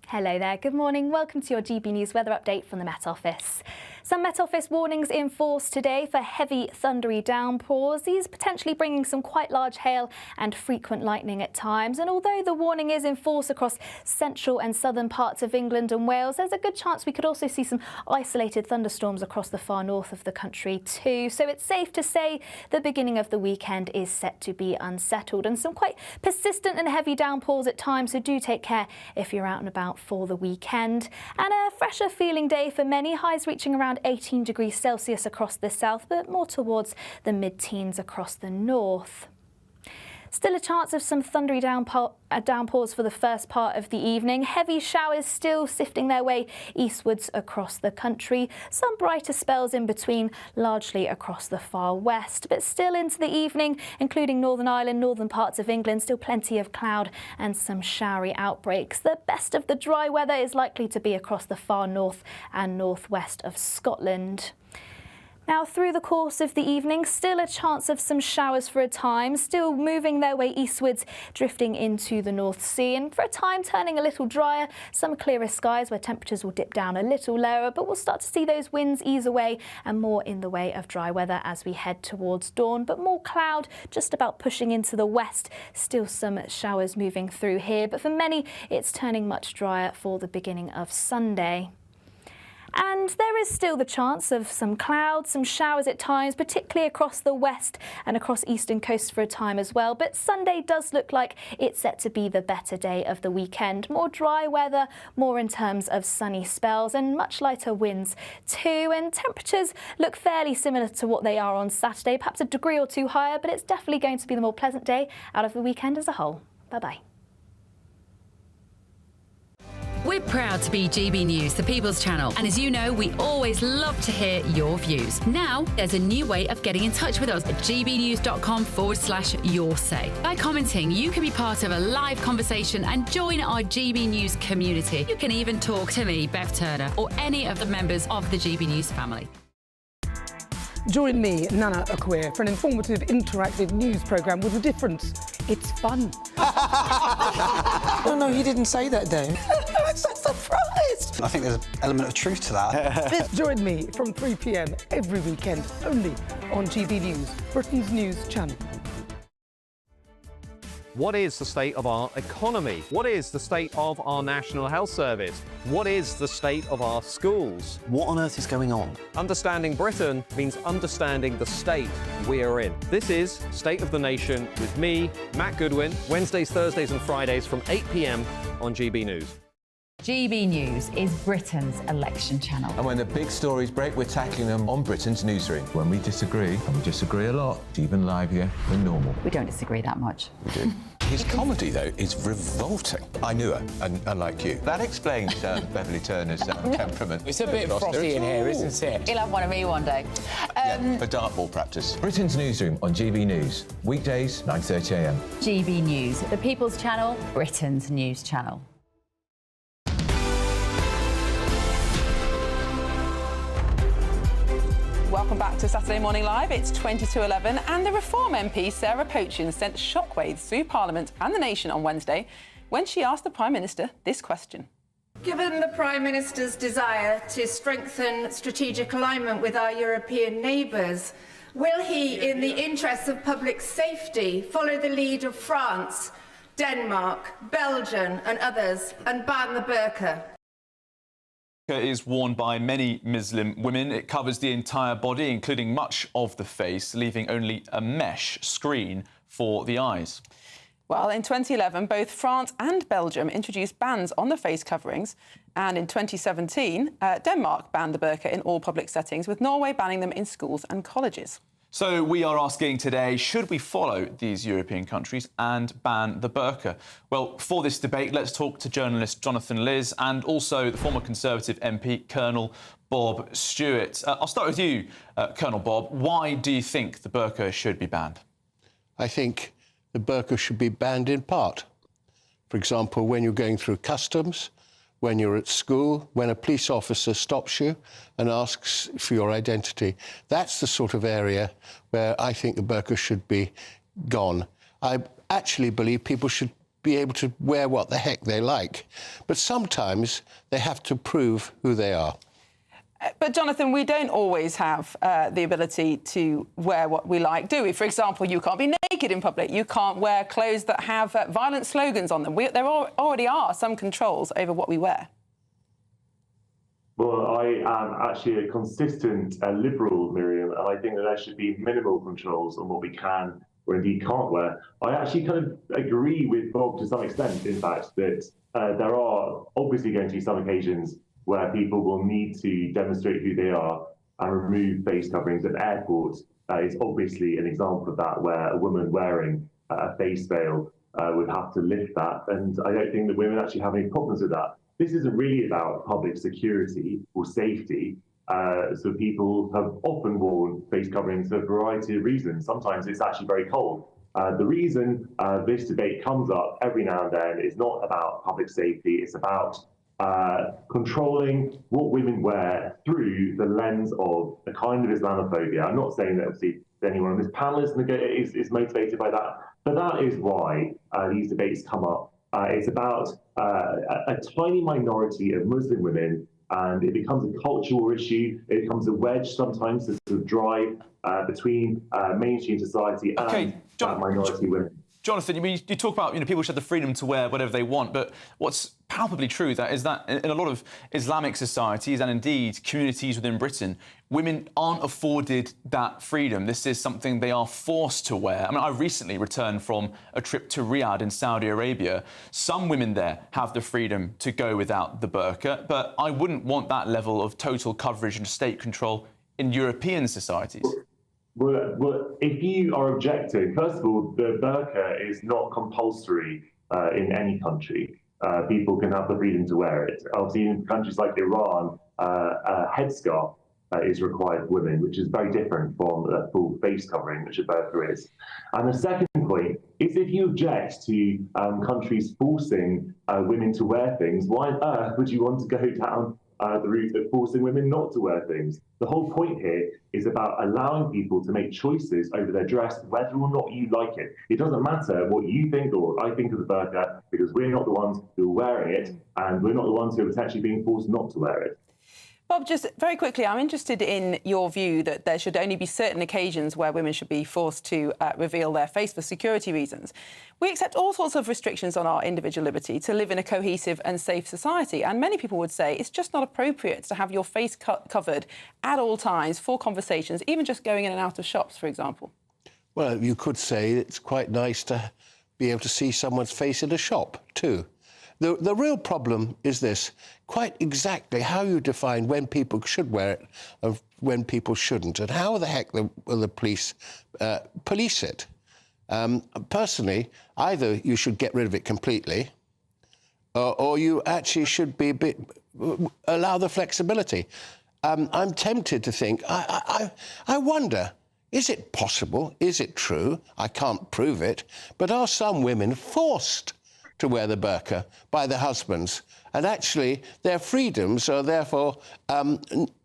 Hello there, good morning. Welcome to your GB News weather update from the Met Office. Some Met Office warnings in force today for heavy thundery downpours. These potentially bringing some quite large hail and frequent lightning at times. And although the warning is in force across central and southern parts of England and Wales, there's a good chance we could also see some isolated thunderstorms across the far north of the country too. So it's safe to say the beginning of the weekend is set to be unsettled, and some quite persistent and heavy downpours at times, so do take care if you're out and about for the weekend. And a fresher feeling day for many, highs reaching around 18 degrees Celsius across the south, but more towards the mid-teens across the north. Still a chance of some thundery downpours for the first part of the evening. Heavy showers still sifting their way eastwards across the country. Some brighter spells in between, largely across the far west. But still into the evening, including Northern Ireland, northern parts of England, still plenty of cloud and some showery outbreaks. The best of the dry weather is likely to be across the far north and northwest of Scotland. Now, through the course of the evening, still a chance of some showers for a time, still moving their way eastwards, drifting into the North Sea, and for a time turning a little drier, some clearer skies where temperatures will dip down a little lower, but we'll start to see those winds ease away and more in the way of dry weather as we head towards dawn, but more cloud just about pushing into the west. Still some showers moving through here, but for many it's turning much drier for the beginning of Sunday. And there is still the chance of some clouds, some showers at times, particularly across the west and across eastern coasts for a time as well. But Sunday does look like it's set to be the better day of the weekend. More dry weather, more in terms of sunny spells and much lighter winds too. And temperatures look fairly similar to what they are on Saturday, perhaps a degree or two higher, but it's definitely going to be the more pleasant day out of the weekend as a whole. Bye-bye. We're proud to be GB News, the People's Channel, and as you know, we always love to hear your views. Now, there's a new way of getting in touch with us at gbnews.com/yoursay. By commenting, you can be part of a live conversation and join our GB News community. You can even talk to me, Bev Turner, or any of the members of the GB News family. Join me, Nana Akwe, for an informative, interactive news programme with a difference. It's fun. No, he didn't say that, Dave. I'm so surprised. I think there's an element of truth to that. Join me from 3 p.m. every weekend, only on GB News, Britain's news channel. What is the state of our economy? What is the state of our National Health Service? What is the state of our schools? What on earth is going on? Understanding Britain means understanding the state we're in. This is State of the Nation with me, Matt Goodwin, Wednesdays, Thursdays and Fridays from 8 p.m. on GB News. GB News is Britain's election channel. And when the big stories break, we're tackling them on Britain's newsroom. When we disagree, and we disagree a lot, it's even livelier than normal. We don't disagree that much. We do. His comedy, though, is revolting. I knew her, and unlike you. That explains Beverly Turner's temperament. It's a bit frothy in here, isn't it? He'll have one of me one day. For dartball practice. Britain's newsroom on GB News. Weekdays, 9:30 a.m. GB News, the People's Channel, Britain's news channel. Welcome back to Saturday Morning Live. It's 20 to 11, and the Reform MP Sarah Pochin sent shockwaves through Parliament and the nation on Wednesday when she asked the Prime Minister this question. Given the Prime Minister's desire to strengthen strategic alignment with our European neighbours, will he, in the interests of public safety, follow the lead of France, Denmark, Belgium and others and ban the burqa? Is worn by many Muslim women. It covers the entire body, including much of the face, leaving only a mesh screen for the eyes. Well, in 2011, both France and Belgium introduced bans on the face coverings. And in 2017, Denmark banned the burqa in all public settings, with Norway banning them in schools and colleges. So we are asking today, should we follow these European countries and ban the burqa? Well, for this debate, let's talk to journalist Jonathan Liz and also the former Conservative MP, Colonel Bob Stewart. I'll start with you, Colonel Bob. Why do you think the burqa should be banned? I think the burqa should be banned in part. For example, when you're going through customs, when you're at school, when a police officer stops you and asks for your identity. That's the sort of area where I think the burqa should be gone. I actually believe people should be able to wear what the heck they like, but sometimes they have to prove who they are. But, Jonathan, we don't always have the ability to wear what we like, do we? For example, you can't be naked in public. You can't wear clothes that have violent slogans on them. There already are some controls over what we wear. Well, I am actually a consistent Liberal, Miriam, and I think that there should be minimal controls on what we can or indeed can't wear. I actually kind of agree with Bob to some extent, in fact, that there are obviously going to be some occasions where people will need to demonstrate who they are and remove face coverings at airports. Is obviously an example of that, where a woman wearing a face veil would have to lift that. And I don't think that women actually have any problems with that. This isn't really about public security or safety. So people have often worn face coverings for a variety of reasons. Sometimes it's actually very cold. The reason this debate comes up every now and then is not about public safety. It's about controlling what women wear through the lens of a kind of Islamophobia. I'm not saying that obviously anyone on this panel is motivated by that, but that is why these debates come up. It's about a tiny minority of Muslim women, and it becomes a cultural issue. It becomes a wedge sometimes to sort of drive between mainstream society and that minority women. Jonathan, you talk about people should have the freedom to wear whatever they want, but what's palpably true is that in a lot of Islamic societies and indeed communities within Britain, women aren't afforded that freedom. This is something they are forced to wear. I mean, I recently returned from a trip to Riyadh in Saudi Arabia. Some women there have the freedom to go without the burqa, but I wouldn't want that level of total coverage and state control in European societies. Well, if you are objecting, first of all, the burqa is not compulsory in any country. People can have the freedom to wear it. Obviously, in countries like Iran, a headscarf is required for women, which is very different from a full face covering, which a burqa is. And the second point is, if you object to countries forcing women to wear things, why on earth would you want to go down the route of forcing women not to wear things? The whole point here is about allowing people to make choices over their dress, whether or not you like it. It doesn't matter what you think or what I think of the burqa, because we're not the ones who are wearing it, and we're not the ones who are potentially being forced not to wear it. Bob, just very quickly, I'm interested in your view that there should only be certain occasions where women should be forced to reveal their face for security reasons. We accept all sorts of restrictions on our individual liberty to live in a cohesive and safe society, and many people would say it's just not appropriate to have your face covered at all times for conversations, even just going in and out of shops, for example. Well, you could say it's quite nice to be able to see someone's face in a shop, too. The real problem is this, quite exactly how you define when people should wear it and when people shouldn't, and how the heck will the police police it. Personally, either you should get rid of it completely, or you actually should be allow the flexibility. I'm tempted to think, I wonder, is it possible, is it true, I can't prove it, but are some women forced to wear the burqa by their husbands, and actually their freedoms are therefore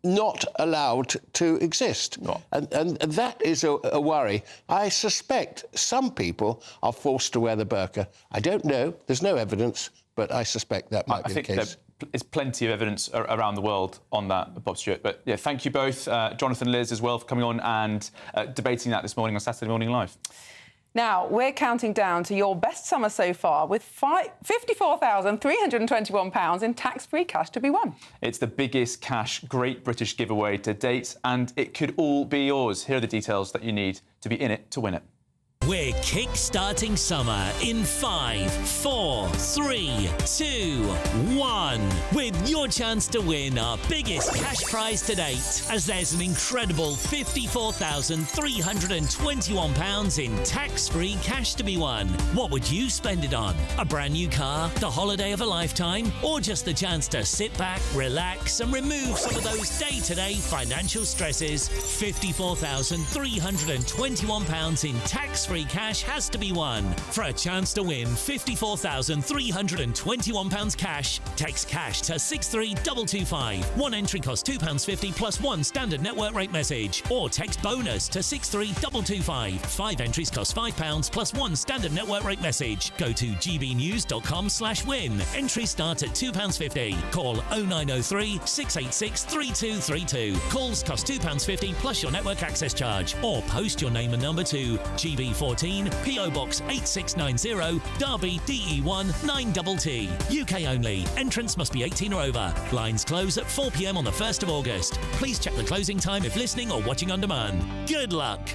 not allowed to exist? No. And that is a worry. I suspect some people are forced to wear the burqa. I don't know, there's no evidence, but I suspect that might be the case. There's plenty of evidence around the world on that, Bob Stewart. But yeah, thank you both, Jonathan, Liz as well, for coming on and debating that this morning on Saturday Morning Live. Now, we're counting down to your best summer so far with £54,321 in tax-free cash to be won. It's the biggest cash Great British giveaway to date, and it could all be yours. Here are the details that you need to be in it to win it. We're kick-starting summer in 5, 4, 3, 2, 1 with your chance to win our biggest cash prize to date, as there's an incredible £54,321 in tax-free cash to be won. What would you spend it on? A brand new car, the holiday of a lifetime, or just the chance to sit back, relax and remove some of those day-to-day financial stresses? £54,321 in tax-free cash has to be won. For a chance to win £54,321 cash, text cash to 63225. One entry costs £2.50 plus one standard network rate message, or text bonus to 63225. 5 entries cost £5 plus one standard network rate message. Go to gbnews.com/win. Entries start at £2.50. Call 0903 686 3232. Calls cost £2.50 plus your network access charge, or post your name and number to GB14 PO Box 8690 Derby DE1 9TT. UK only. Entrance must be 18 or over. Lines close at 4 p.m. on the 1st of August. Please check the closing time if listening or watching on demand. Good luck.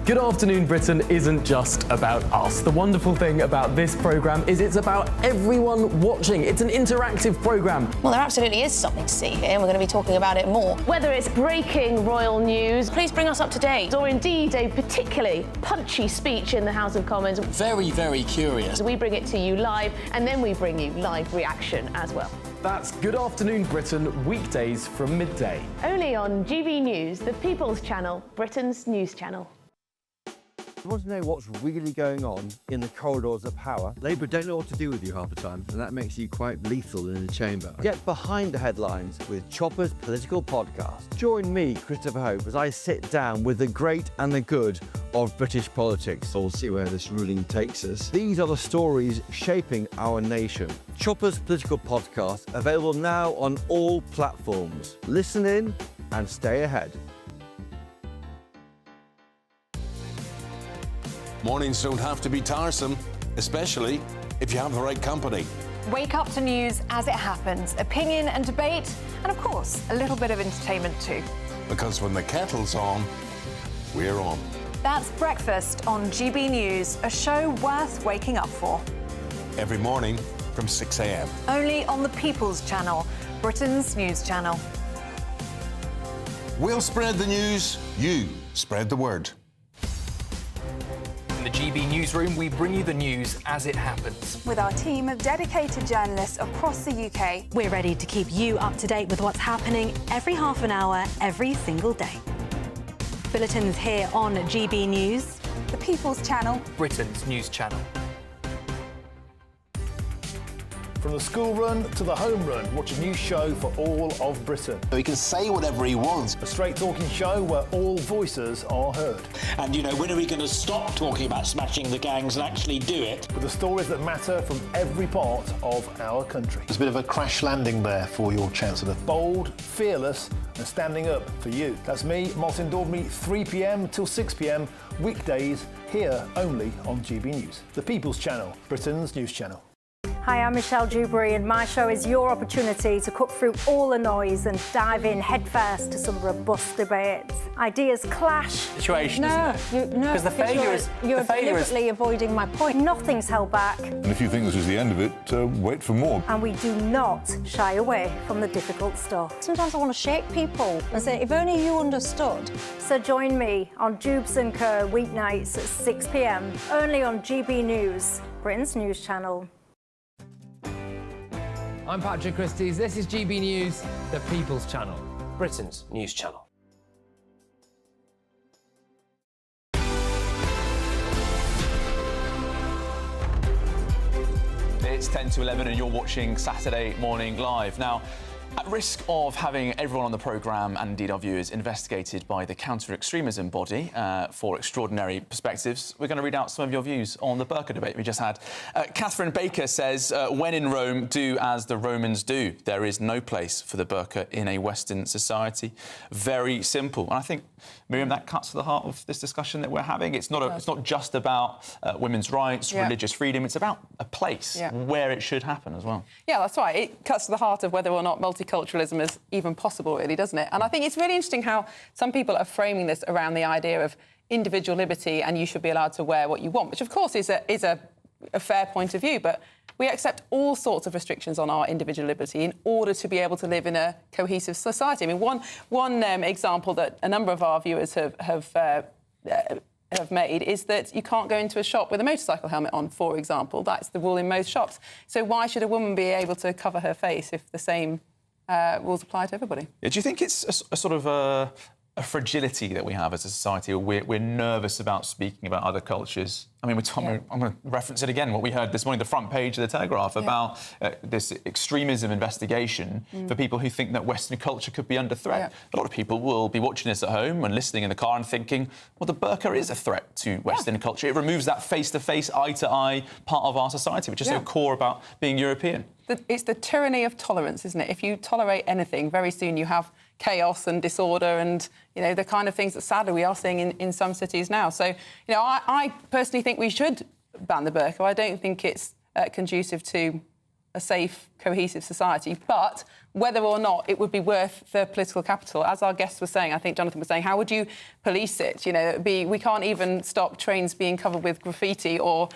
Good Afternoon Britain isn't just about us. The wonderful thing about this programme is it's about everyone watching. It's an interactive programme. Well, there absolutely is something to see here, and we're going to be talking about it more. Whether it's breaking royal news, please bring us up to date, or indeed a particularly punchy speech in the House of Commons. Very, very curious. We bring it to you live, and then we bring you live reaction as well. That's Good Afternoon Britain, weekdays from midday. Only on GB News, the People's Channel, Britain's news channel. You want to know what's really going on in the corridors of power? Labour don't know what to do with you half the time, and that makes you quite lethal in the chamber. Get behind the headlines with Chopper's Political Podcast. Join me, Christopher Hope, as I sit down with the great and the good of British politics. We'll see where this ruling takes us. These are the stories shaping our nation. Chopper's Political Podcast, available now on all platforms. Listen in and stay ahead. Mornings don't have to be tiresome, especially if you have the right company. Wake up to news as it happens, opinion and debate, and of course, a little bit of entertainment too. Because when the kettle's on, we're on. That's Breakfast on GB News, a show worth waking up for. Every morning from 6 a.m. Only on the People's Channel, Britain's news channel. We'll spread the news, you spread the word. In the GB newsroom, we bring you the news as it happens. With our team of dedicated journalists across the UK, we're ready to keep you up to date with what's happening every half an hour, every single day. Bulletins here on GB News, the People's Channel, Britain's news channel. From the school run to the home run, watch a new show for all of Britain. He can say whatever he wants. A straight-talking show where all voices are heard. And, you know, when are we going to stop talking about smashing the gangs and actually do it? With the stories that matter from every part of our country. There's a bit of a crash landing there for your Chancellor. Bold, fearless and standing up for you. That's me, Martin Daubney, 3 p.m. till 6 p.m, weekdays, here only on GB News. The People's Channel, Britain's news channel. Hi, I'm Michelle Dewberry and my show is your opportunity to cut through all the noise and dive in headfirst to some robust debates. Ideas clash. Situation, isn't it? No, because the failure is... You're deliberately avoiding my point. Nothing's held back. And if you think this is the end of it, wait for more. And we do not shy away from the difficult stuff. Sometimes I want to shake people and say, if only you understood. So join me on Jubes and Kerr weeknights at 6 p.m, only on GB News, Britain's news channel. I'm Patrick Christie's. This is GB News, the People's Channel, Britain's news channel. It's 10 to 11 and you're watching Saturday Morning Live. Now, at risk of having everyone on the programme and indeed our viewers investigated by the counter-extremism body for extraordinary perspectives, we're going to read out some of your views on the burka debate we just had. Catherine Baker says, when in Rome, do as the Romans do. There is no place for the burka in a Western society. Very simple. And I think, Miriam, that cuts to the heart of this discussion that we're having. It's not just about women's rights, religious freedom. It's about a place where it should happen as well. Yeah, that's right. It cuts to the heart of whether or not multiculturalism is even possible, really, doesn't it? And I think it's really interesting how some people are framing this around the idea of individual liberty and you should be allowed to wear what you want, which, of course, is a fair point of view. But we accept all sorts of restrictions on our individual liberty in order to be able to live in a cohesive society. I mean, one example that a number of our viewers have made is that you can't go into a shop with a motorcycle helmet on, for example. That's the rule in most shops. So why should a woman be able to cover her face if the same rules apply to everybody? Do you think it's a sort of a fragility that we have as a society, where we're nervous about speaking about other cultures? I mean, I'm going to reference it again, what we heard this morning, the front page of the Telegraph, about this extremism investigation for people who think that Western culture could be under threat. A lot of people will be watching this at home and listening in the car and thinking, well, the burqa is a threat to Western culture. It removes that face-to-face, eye-to-eye part of our society, which is so core about being European. It's the tyranny of tolerance, isn't it? If you tolerate anything, very soon you have chaos and disorder and, you know, the kind of things that sadly we are seeing in some cities now. So, you know, I personally think we should ban the burqa. I don't think it's conducive to a safe, cohesive society. But whether or not it would be worth the political capital, as our guests were saying, I think Jonathan was saying, how would you police it? You know, we can't even stop trains being covered with graffiti or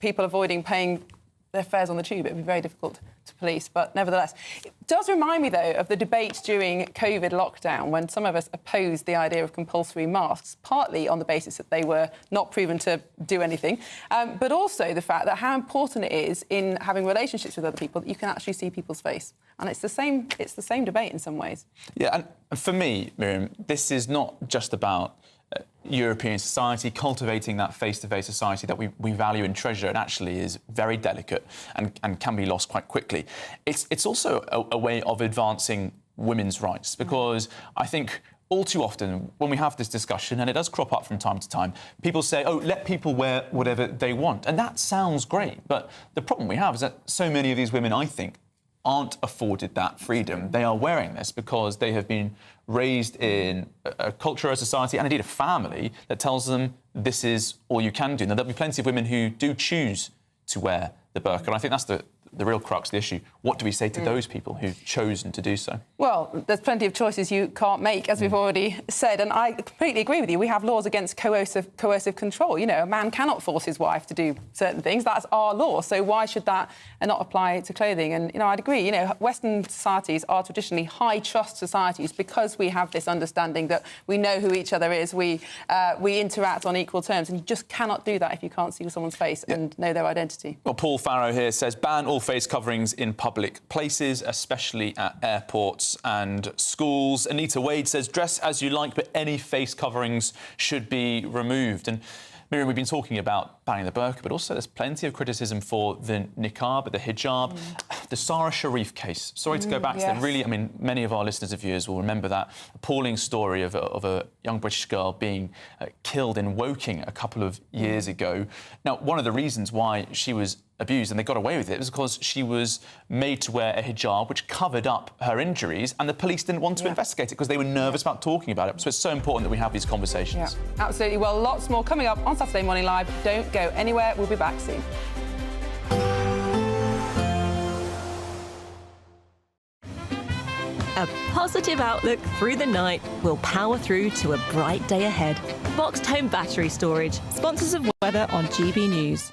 people avoiding paying their fares on the tube. It would be very difficult to police, but nevertheless. It does remind me, though, of the debate during COVID lockdown when some of us opposed the idea of compulsory masks, partly on the basis that they were not proven to do anything, but also the fact that how important it is in having relationships with other people that you can actually see people's face. And it's the same debate in some ways. Yeah, and for me, Miriam, this is not just about European society, cultivating that face-to-face society that we value and treasure, and actually is very delicate and can be lost quite quickly. It's also a way of advancing women's rights, because I think all too often when we have this discussion, and it does crop up from time to time, people say, oh, let people wear whatever they want. And that sounds great, but the problem we have is that so many of these women, I think, aren't afforded that freedom. They are wearing this because they have been raised in a culture, a society, and indeed a family that tells them this is all you can do. Now, there'll be plenty of women who do choose to wear the burqa, and I think that's the real crux of the issue. What do we say to those people who've chosen to do so? Well, there's plenty of choices you can't make, as we've already said, and I completely agree with you. We have laws against coercive control. You know, a man cannot force his wife to do certain things. That's our law. So why should that not apply to clothing? And, you know, I'd agree. You know, Western societies are traditionally high-trust societies because we have this understanding that we know who each other is, we interact on equal terms, and you just cannot do that if you can't see someone's face and know their identity. Well, Paul Farrow here says, ban all face coverings in public places, especially at airports and schools. Anita Wade says, dress as you like, but any face coverings should be removed. And Miriam, we've been talking about banning the burqa, but also there's plenty of criticism for the niqab, the hijab, the Sarah Sharif case. Sorry to go back to that. Really, I mean, many of our listeners and viewers will remember that appalling story of a young British girl being killed in Woking a couple of years ago. Now, one of the reasons why she was abused and they got away with it was because she was made to wear a hijab which covered up her injuries, and the police didn't want to investigate it because they were nervous about talking about it. So it's so important that we have these conversations. Yeah, absolutely. Well, lots more coming up on Saturday Morning Live. Don't go anywhere. We'll be back soon. A positive outlook through the night will power through to a bright day ahead. Boxed Home Battery Storage, sponsors of weather on GB News.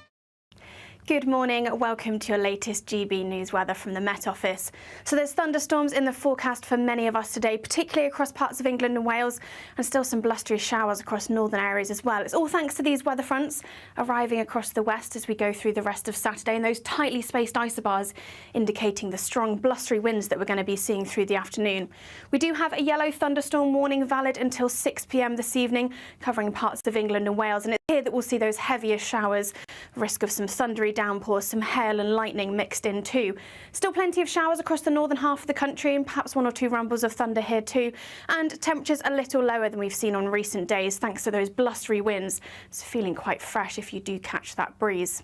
Good morning. Welcome to your latest GB News weather from the Met Office. So there's thunderstorms in the forecast for many of us today, particularly across parts of England and Wales, and still some blustery showers across northern areas as well. It's all thanks to these weather fronts arriving across the west as we go through the rest of Saturday, and those tightly spaced isobars indicating the strong blustery winds that we're going to be seeing through the afternoon. We do have a yellow thunderstorm warning valid until 6 p.m. this evening, covering parts of England and Wales, and it's here that we'll see those heavier showers, risk of some thundery downpours, some hail and lightning mixed in too. Still plenty of showers across the northern half of the country, and perhaps one or two rumbles of thunder here too, and temperatures a little lower than we've seen on recent days thanks to those blustery winds. It's feeling quite fresh if you do catch that breeze.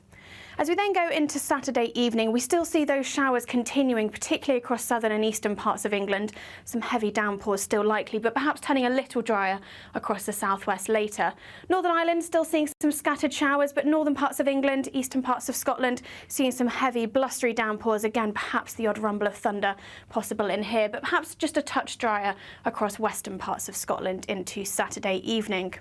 As we then go into Saturday evening, we still see those showers continuing, particularly across southern and eastern parts of England. Some heavy downpours still likely, but perhaps turning a little drier across the southwest later. Northern Ireland still seeing some scattered showers, but northern parts of England, eastern parts of Scotland, seeing some heavy blustery downpours. Again, perhaps the odd rumble of thunder possible in here, but perhaps just a touch drier across western parts of Scotland into Saturday evening.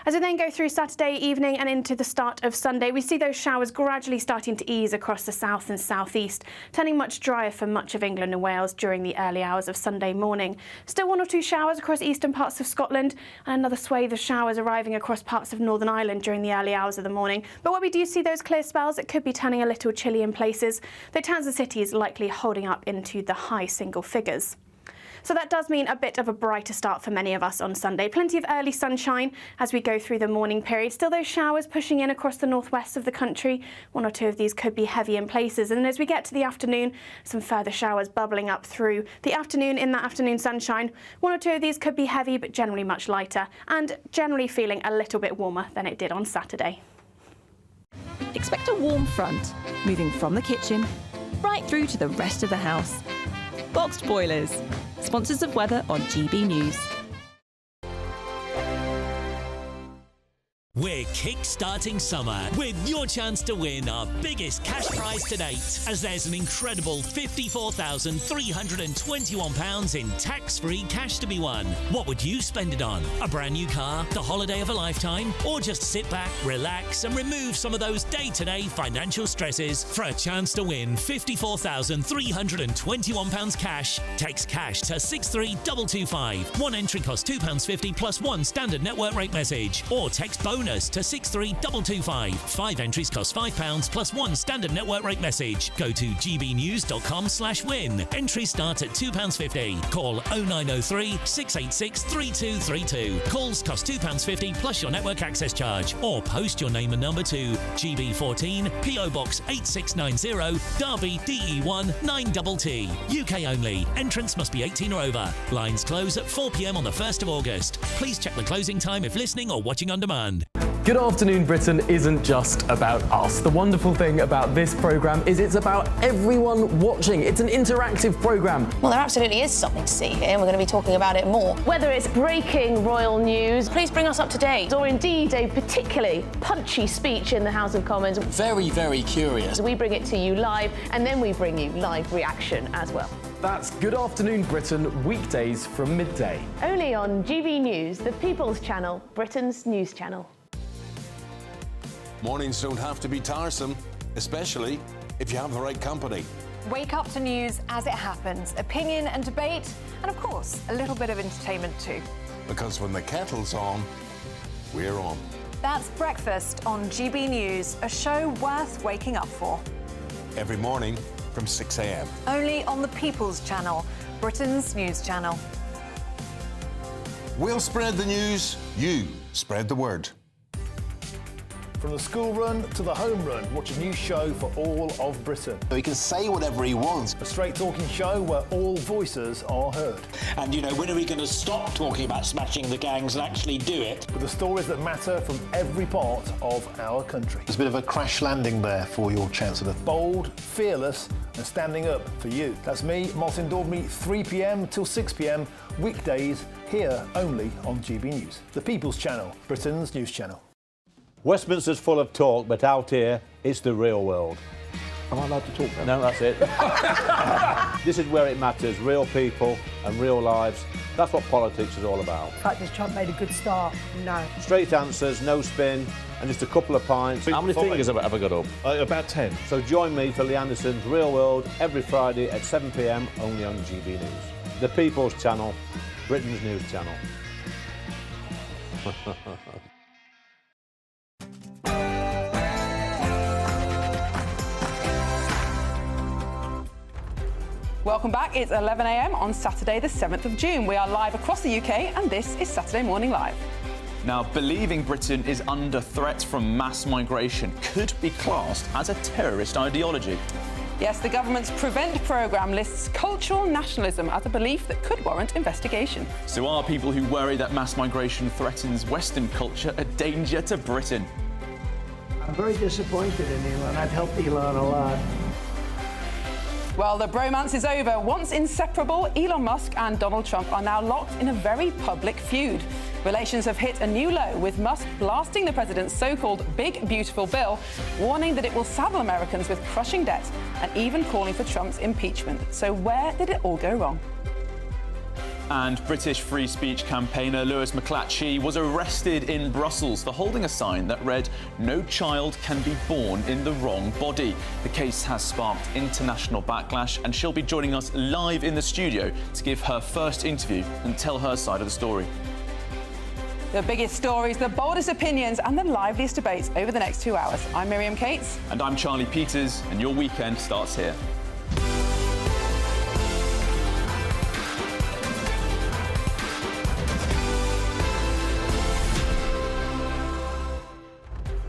As we then go through Saturday evening and into the start of Sunday, we see those showers gradually starting to ease across the south and southeast, turning much drier for much of England and Wales during the early hours of Sunday morning. Still one or two showers across eastern parts of Scotland, and another swathe of showers arriving across parts of Northern Ireland during the early hours of the morning. But where we do see those clear spells, it could be turning a little chilly in places, though towns and cities likely holding up into the high single figures. So that does mean a bit of a brighter start for many of us on Sunday. Plenty of early sunshine as we go through the morning period. Still those showers pushing in across the northwest of the country. One or two of these could be heavy in places. And then as we get to the afternoon, some further showers bubbling up through the afternoon in that afternoon sunshine. One or two of these could be heavy, but generally much lighter, and generally feeling a little bit warmer than it did on Saturday. Expect a warm front, moving from the kitchen right through to the rest of the house. Boxed Boilers, sponsors of weather on GB News. We're kick-starting summer with your chance to win our biggest cash prize to date, as there's an incredible £54,321 in tax-free cash to be won. What would you spend it on? A brand new car, the holiday of a lifetime, or just sit back, relax and remove some of those day-to-day financial stresses? For a chance to win £54,321 cash, text cash to 63225. One entry costs £2.50 plus one standard network rate message, or text bonus to to 63225. 5 entries cost £5 plus 1 standard network rate message. Go to gbnews.com/win. Entries start at £2.50. Call 0903 686 3232. Calls cost £2.50 plus your network access charge. Or post your name and number to GB14 PO Box 8690 Derby DE1 9TT. UK only. Entrance must be 18 or over. Lines close at 4 p.m. on the 1st of August. Please check the closing time if listening or watching on demand. Good Afternoon Britain isn't just about us. The wonderful thing about this programme is it's about everyone watching. It's an interactive programme. Well, there absolutely is something to see here, and we're going to be talking about it more. Whether it's breaking royal news, please bring us up to date, or indeed a particularly punchy speech in the House of Commons. Very, very curious. We bring it to you live, and then we bring you live reaction as well. That's Good Afternoon Britain, weekdays from midday. Only on GB News, the People's Channel, Britain's news channel. Mornings don't have to be tiresome, especially if you have the right company. Wake up to news as it happens, opinion and debate, and of course, a little bit of entertainment too. Because when the kettle's on, we're on. That's Breakfast on GB News, a show worth waking up for. Every morning from 6 a.m. Only on the People's Channel, Britain's news channel. We'll spread the news, you spread the word. From the school run to the home run, watch a new show for all of Britain. So he can say whatever he wants. A straight talking show where all voices are heard. And, you know, when are we going to stop talking about smashing the gangs and actually do it? With the stories that matter from every part of our country. There's a bit of a crash landing there for your Chancellor. Bold, fearless and standing up for you. That's me, Martin Daubney, 3 p.m. till 6 p.m. weekdays here only on GB News. The People's Channel, Britain's news channel. Westminster's full of talk, but out here, it's the real world. Am I allowed to talk now? No, that's it. This is where it matters, real people and real lives. That's what politics is all about. The fact is Trump made a good start, no. Straight answers, no spin, and just a couple of pints. How many fingers have I got up? About 10. So join me for Lee Anderson's Real World every Friday at 7 p.m. only on GB News. The People's Channel, Britain's news channel. Welcome back. It's 11 a.m. on Saturday, the 7th of June. We are live across the UK, and this is Saturday Morning Live. Now, believing Britain is under threat from mass migration could be classed as a terrorist ideology. Yes, the government's Prevent programme lists cultural nationalism as a belief that could warrant investigation. So are people who worry that mass migration threatens Western culture a danger to Britain? I'm very disappointed in Elon. I've helped Elon a lot. Well, the bromance is over. Once inseparable, Elon Musk and Donald Trump are now locked in a very public feud. Relations have hit a new low, with Musk blasting the president's so-called Big Beautiful Bill, warning that it will saddle Americans with crushing debt and even calling for Trump's impeachment. So where did it all go wrong? And British free speech campaigner Lewis McClatchy was arrested in Brussels for holding a sign that read, "No child can be born in the wrong body." The case has sparked international backlash, and she'll be joining us live in the studio to give her first interview and tell her side of the story. The biggest stories, the boldest opinions and the liveliest debates over the next 2 hours. I'm Miriam Cates. And I'm Charlie Peters, and your weekend starts here.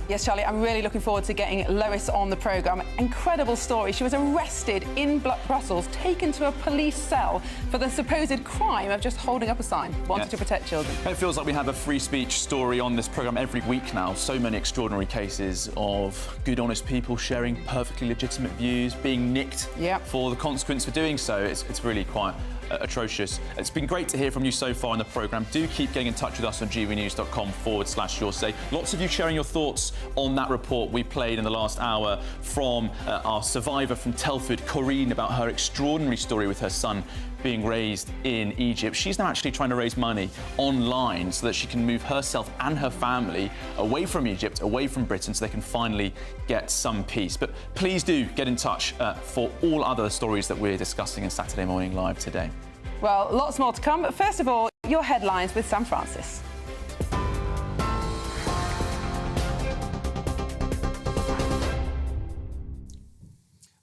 Yes, Charlie, I'm really looking forward to getting Lois on the programme. Incredible story. She was arrested in Brussels, taken to a police cell for the supposed crime of just holding up a sign, wanting to protect children. It feels like we have a free speech story on this programme every week now. So many extraordinary cases of good, honest people sharing perfectly legitimate views, being nicked for the consequence for doing so. It's really quite atrocious. It's been great to hear from you so far in the programme. Do keep getting in touch with us on gbnews.com/your say. Lots of you sharing your thoughts on that report we played in the last hour from our survivor from Telford, Corinne, about her extraordinary story with her son being raised in Egypt. She's now actually trying to raise money online so that she can move herself and her family away from Egypt, away from Britain, so they can finally get some peace. But please do get in touch for all other stories that we're discussing in Saturday Morning Live today. Well, lots more to come, but first of all, your headlines with Sam Francis.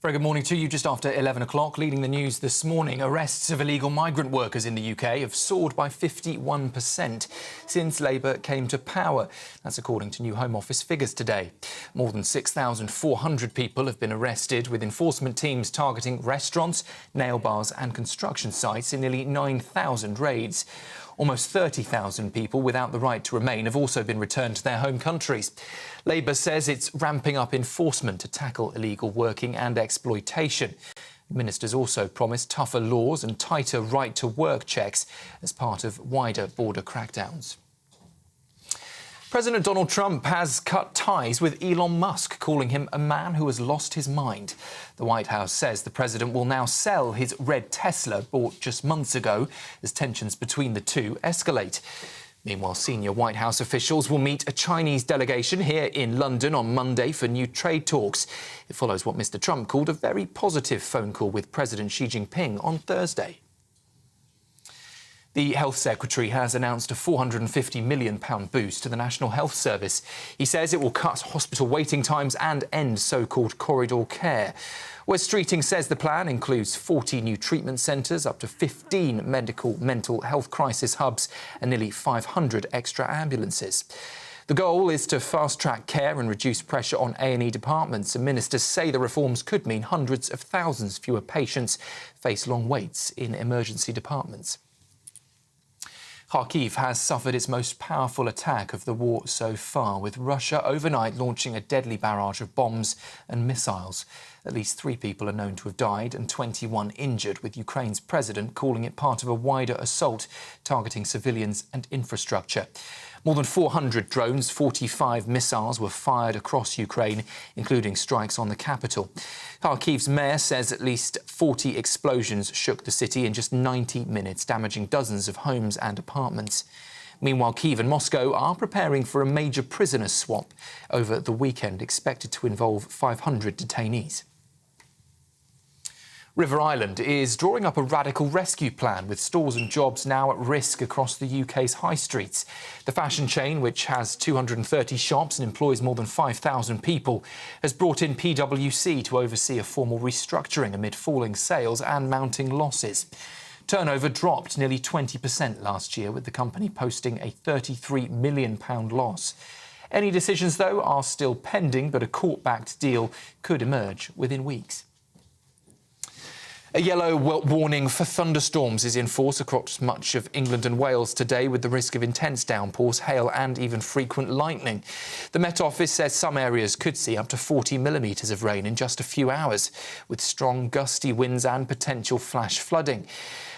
Very good morning to you. Just after 11 o'clock, leading the news this morning, arrests of illegal migrant workers in the UK have soared by 51% since Labour came to power. That's according to new Home Office figures today. More than 6,400 people have been arrested, with enforcement teams targeting restaurants, nail bars and construction sites in nearly 9,000 raids. Almost 30,000 people without the right to remain have also been returned to their home countries. Labour says it's ramping up enforcement to tackle illegal working and exploitation. Ministers also promised tougher laws and tighter right-to-work checks as part of wider border crackdowns. President Donald Trump has cut ties with Elon Musk, calling him a man who has lost his mind. The White House says the president will now sell his red Tesla bought just months ago as tensions between the two escalate. Meanwhile, senior White House officials will meet a Chinese delegation here in London on Monday for new trade talks. It follows what Mr. Trump called a very positive phone call with President Xi Jinping on Thursday. The Health Secretary has announced a £450 million boost to the National Health Service. He says it will cut hospital waiting times and end so-called corridor care. Wes Streeting says the plan includes 40 new treatment centres, up to 15 medical mental health crisis hubs and nearly 500 extra ambulances. The goal is to fast-track care and reduce pressure on A&E departments, and ministers say the reforms could mean hundreds of thousands fewer patients face long waits in emergency departments. Kharkiv has suffered its most powerful attack of the war so far, with Russia overnight launching a deadly barrage of bombs and missiles. At least 3 people are known to have died and 21 injured, with Ukraine's president calling it part of a wider assault targeting civilians and infrastructure. More than 400 drones, 45 missiles were fired across Ukraine, including strikes on the capital. Kharkiv's mayor says at least 40 explosions shook the city in just 90 minutes, damaging dozens of homes and apartments. Meanwhile, Kyiv and Moscow are preparing for a major prisoner swap over the weekend, expected to involve 500 detainees. River Island is drawing up a radical rescue plan, with stores and jobs now at risk across the UK's high streets. The fashion chain, which has 230 shops and employs more than 5,000 people, has brought in PwC to oversee a formal restructuring amid falling sales and mounting losses. Turnover dropped nearly 20% last year, with the company posting a £33 million loss. Any decisions, though, are still pending, but a court-backed deal could emerge within weeks. A yellow warning for thunderstorms is in force across much of England and Wales today, with the risk of intense downpours, hail and even frequent lightning. The Met Office says some areas could see up to 40 millimetres of rain in just a few hours, with strong gusty winds and potential flash flooding.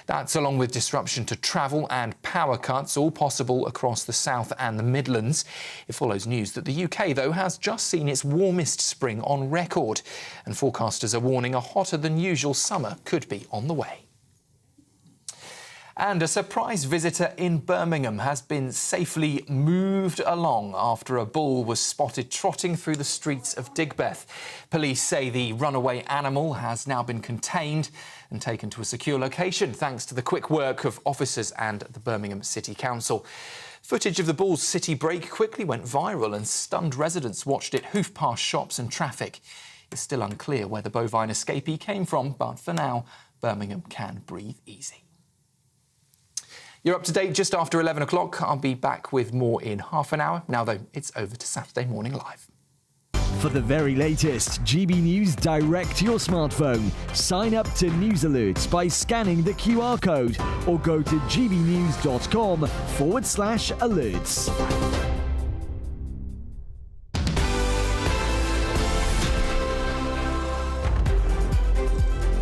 That's along with disruption to travel and power cuts, all possible across the south and the Midlands. It follows news that the UK, though, has just seen its warmest spring on record, and forecasters are warning a hotter than usual summer could be on the way. And a surprise visitor in Birmingham has been safely moved along after a bull was spotted trotting through the streets of Digbeth. Police say the runaway animal has now been contained and taken to a secure location, thanks to the quick work of officers and the Birmingham City Council. Footage of the bull's city break quickly went viral, and stunned residents watched it hoof past shops and traffic. It's still unclear where the bovine escapee came from, but for now, Birmingham can breathe easy. You're up to date just after 11 o'clock. I'll be back with more in half an hour. Now, though, it's over to Saturday Morning Live. For the very latest GB News direct to your smartphone, sign up to News Alerts by scanning the QR code or go to gbnews.com/alerts.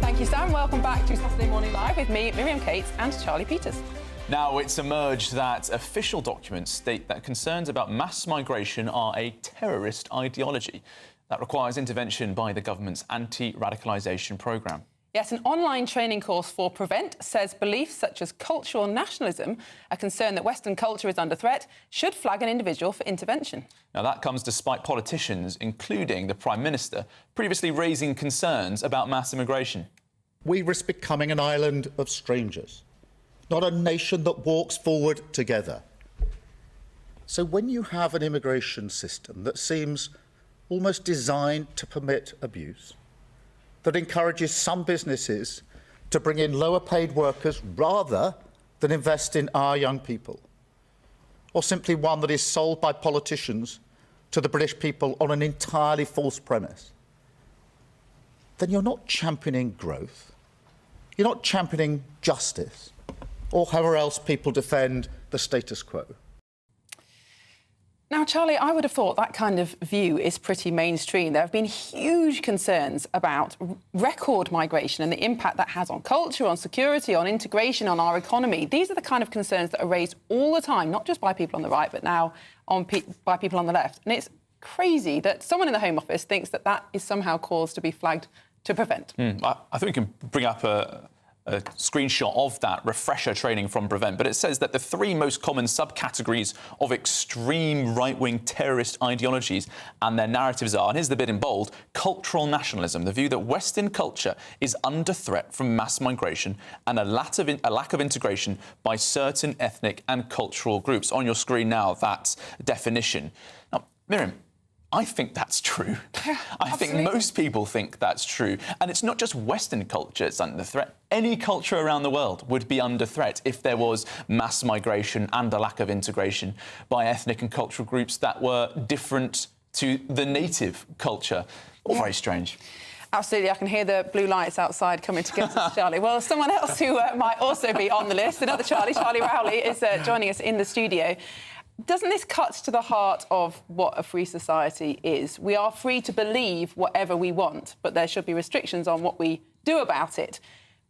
Thank you, Sam. Welcome back to Saturday Morning Live with me, Miriam Cates, and Charlie Peters. Now, it's emerged that official documents state that concerns about mass migration are a terrorist ideology that requires intervention by the government's anti-radicalisation programme. Yes, an online training course for Prevent says beliefs such as cultural nationalism, a concern that Western culture is under threat, should flag an individual for intervention. Now, that comes despite politicians, including the Prime Minister, previously raising concerns about mass immigration. We risk becoming an island of strangers, not a nation that walks forward together. So when you have an immigration system that seems almost designed to permit abuse, that encourages some businesses to bring in lower-paid workers rather than invest in our young people, or simply one that is sold by politicians to the British people on an entirely false premise, then you're not championing growth, you're not championing justice, or however else people defend the status quo. Now, Charlie, I would have thought that kind of view is pretty mainstream. There have been huge concerns about record migration and the impact that has on culture, on security, on integration, on our economy. These are the kind of concerns that are raised all the time, not just by people on the right, but now by people on the left. And it's crazy that someone in the Home Office thinks that that is somehow cause to be flagged to prevent. I think we can bring up a screenshot of that refresher training from Prevent, but it says that the 3 most common subcategories of extreme right-wing terrorist ideologies and their narratives are, and here's the bit in bold, cultural nationalism, the view that Western culture is under threat from mass migration and a lack of integration by certain ethnic and cultural groups. On your screen now, that definition. Now, Miriam, I think that's true. I think most people think that's true. And it's not just Western culture that's under threat. Any culture around the world would be under threat if there was mass migration and a lack of integration by ethnic and cultural groups that were different to the native culture. All very strange. Absolutely, I can hear the blue lights outside coming to get us, Charlie. Well, someone else who might also be on the list, another Charlie Rowley, is joining us in the studio. Doesn't this cut to the heart of what a free society is? We are free to believe whatever we want, but there should be restrictions on what we do about it.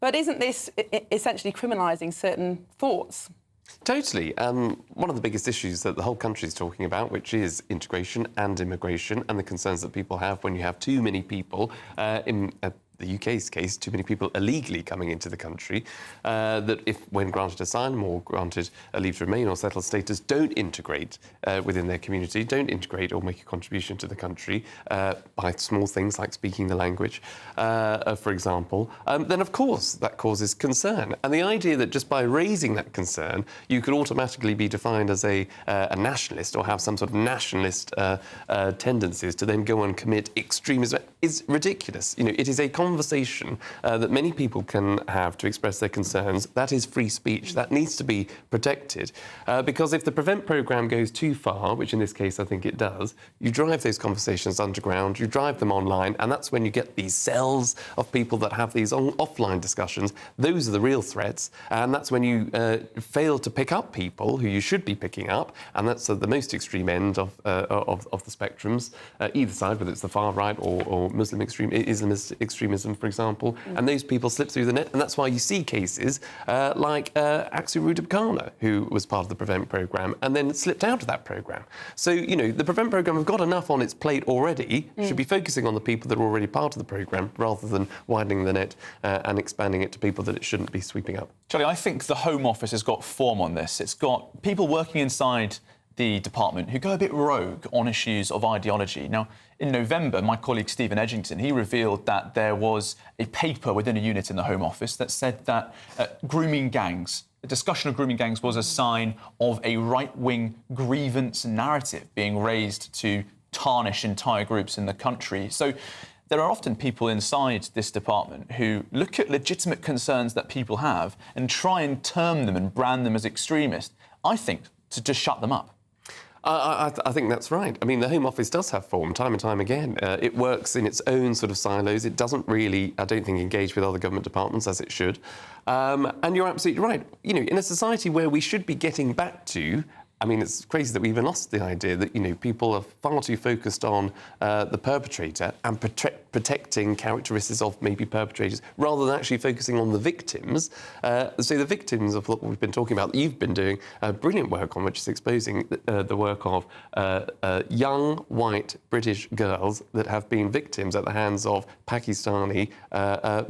But isn't this essentially criminalising certain thoughts? Totally. One of the biggest issues that the whole country is talking about, which is integration and immigration and the concerns that people have when you have too many people in the UK's case, too many people illegally coming into the country, that if, when granted asylum or granted a leave to remain or settled status, don't integrate within their community, don't integrate or make a contribution to the country by small things like speaking the language, for example, then of course that causes concern. And the idea that just by raising that concern, you could automatically be defined as a nationalist or have some sort of nationalist tendencies to then go and commit extremism is ridiculous. You know, it is a conversation that many people can have to express their concerns. That is free speech. That needs to be protected. Because if the Prevent programme goes too far, which in this case I think it does, you drive those conversations underground, you drive them online, and that's when you get these cells of people that have these offline discussions. Those are the real threats, and that's when you fail to pick up people who you should be picking up, and that's at the most extreme end of the spectrums, either side, whether it's the far right or Muslim Islamist extremism, for example, and those people slip through the net, and that's why you see cases like Aksu Rudabkana, who was part of the Prevent programme and then slipped out of that programme. So, you know, the Prevent programme have got enough on its plate already, should be focusing on the people that are already part of the programme rather than widening the net and expanding it to people that it shouldn't be sweeping up. Charlie, I think the Home Office has got form on this. It's got people working inside the department who go a bit rogue on issues of ideology. Now, in November, my colleague Stephen Edgington, he revealed that there was a paper within a unit in the Home Office that said that grooming gangs, the discussion of grooming gangs was a sign of a right-wing grievance narrative being raised to tarnish entire groups in the country. So there are often people inside this department who look at legitimate concerns that people have and try and term them and brand them as extremist, I think, to just shut them up. I think that's right. I mean, the Home Office does have form time and time again. It works in its own sort of silos. It doesn't really, I don't think, engage with other government departments as it should. And you're absolutely right. You know, in a society where we should be getting back to, I mean, it's crazy that we even lost the idea that, you know, people are far too focused on the perpetrator and protecting characteristics of maybe perpetrators rather than actually focusing on the victims. So the victims of what we've been talking about, that you've been doing brilliant work on, which is exposing the work of young, white, British girls that have been victims at the hands of Pakistani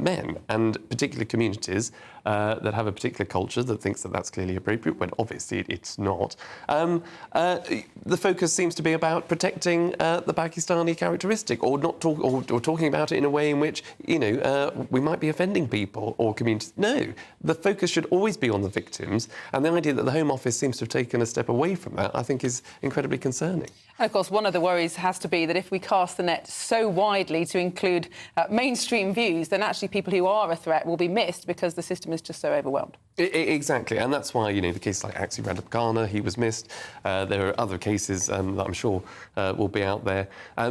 men and particular communities that have a particular culture that thinks that that's clearly appropriate, when obviously it's not. The focus seems to be about protecting the Pakistani characteristic, or talking about it in a way in which, we might be offending people or communities. No, the focus should always be on the victims, and the idea that the Home Office seems to have taken a step away from that, I think, is incredibly concerning. And of course, one of the worries has to be that if we cast the net so widely to include mainstream views, then actually people who are a threat will be missed because the system is just so overwhelmed. Exactly, and that's why, the case like Axi Radhapakana, he was missed. There are other cases that I'm sure will be out there.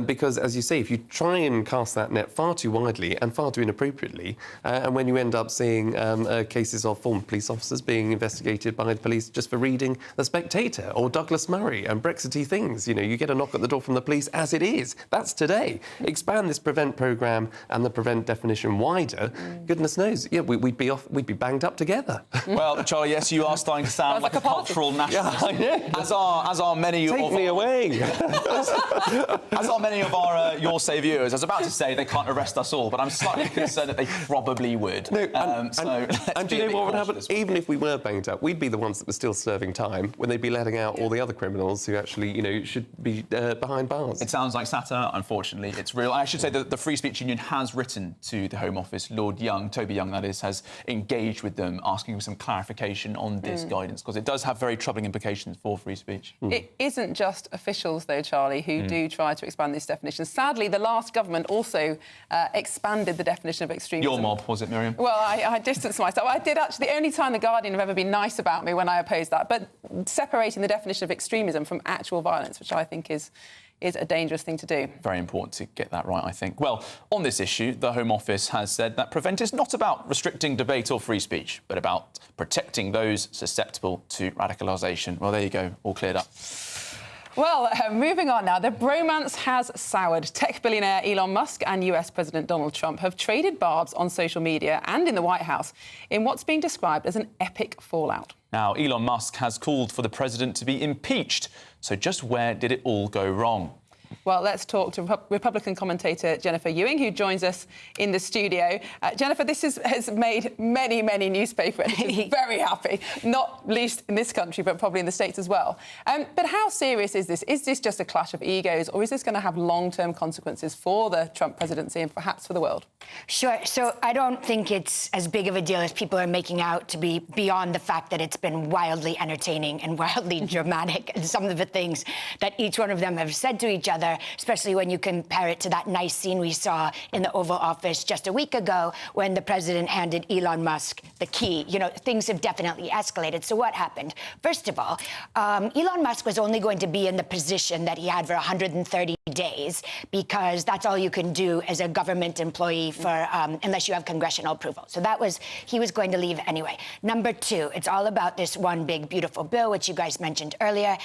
Because, as you say, if you try and cast that net far too widely and far too inappropriately, and when you end up seeing cases of former police officers being investigated by the police just for reading The Spectator or Douglas Murray and Brexity things, you get a knock at the door from the police as it is. That's today. Expand this PREVENT programme and the PREVENT definition wider. Goodness knows, we'd be banged up together. Well, Charlie, yes, you are starting to sound like a cultural nationalist. Yeah, as are many Take me away. As are many of our Your Say viewers. I was about to say they can't arrest us all, but I'm slightly concerned that they probably would. No, and do you know what would happen? Even if we were banged up, we'd be the ones that were still serving time when they'd be letting out all the other criminals who actually, should be behind bars. It sounds like satire. Unfortunately, it's real. I should say that the Free Speech Union has written to the Home Office. Lord Young, Toby Young, that is, has engaged with them, asking for some clarification on this guidance, because it does have very troubling implications for free speech. It isn't just officials, though, Charlie, who do try to expand this definition. Sadly, the last government also expanded the definition of extremism. Your mob, was it, Miriam? Well, I distanced myself. I did actually. The only time The Guardian have ever been nice about me when I opposed that, but separating the definition of extremism from actual violence, which I think is a dangerous thing to do. Very important to get that right, I think. Well, on this issue, the Home Office has said that PREVENT is not about restricting debate or free speech, but about protecting those susceptible to radicalisation. Well, there you go, all cleared up. Well, moving on now. The bromance has soured. Tech billionaire Elon Musk and US President Donald Trump have traded barbs on social media and in the White House in what's being described as an epic fallout. Now, Elon Musk has called for the president to be impeached. So just where did it all go wrong? Well, let's talk to Republican commentator Jennifer Ewing, who joins us in the studio. Jennifer, this has made many, many newspaper editors very happy, not least in this country, but probably in the States as well. But how serious is this? Is this just a clash of egos, or is this going to have long-term consequences for the Trump presidency and perhaps for the world? Sure. So I don't think it's as big of a deal as people are making out to be, beyond the fact that it's been wildly entertaining and wildly dramatic, and some of the things that each one of them have said to each other, especially when you compare it to that nice scene we saw in the Oval Office just a week ago when the president handed Elon Musk the key. Things have definitely escalated. So what happened? First of all, Elon Musk was only going to be in the position that he had for 130 days, because that's all you can do as a government employee for unless you have congressional approval. So he was going to leave anyway. Number two, it's all about this one big beautiful bill, which you guys mentioned earlier.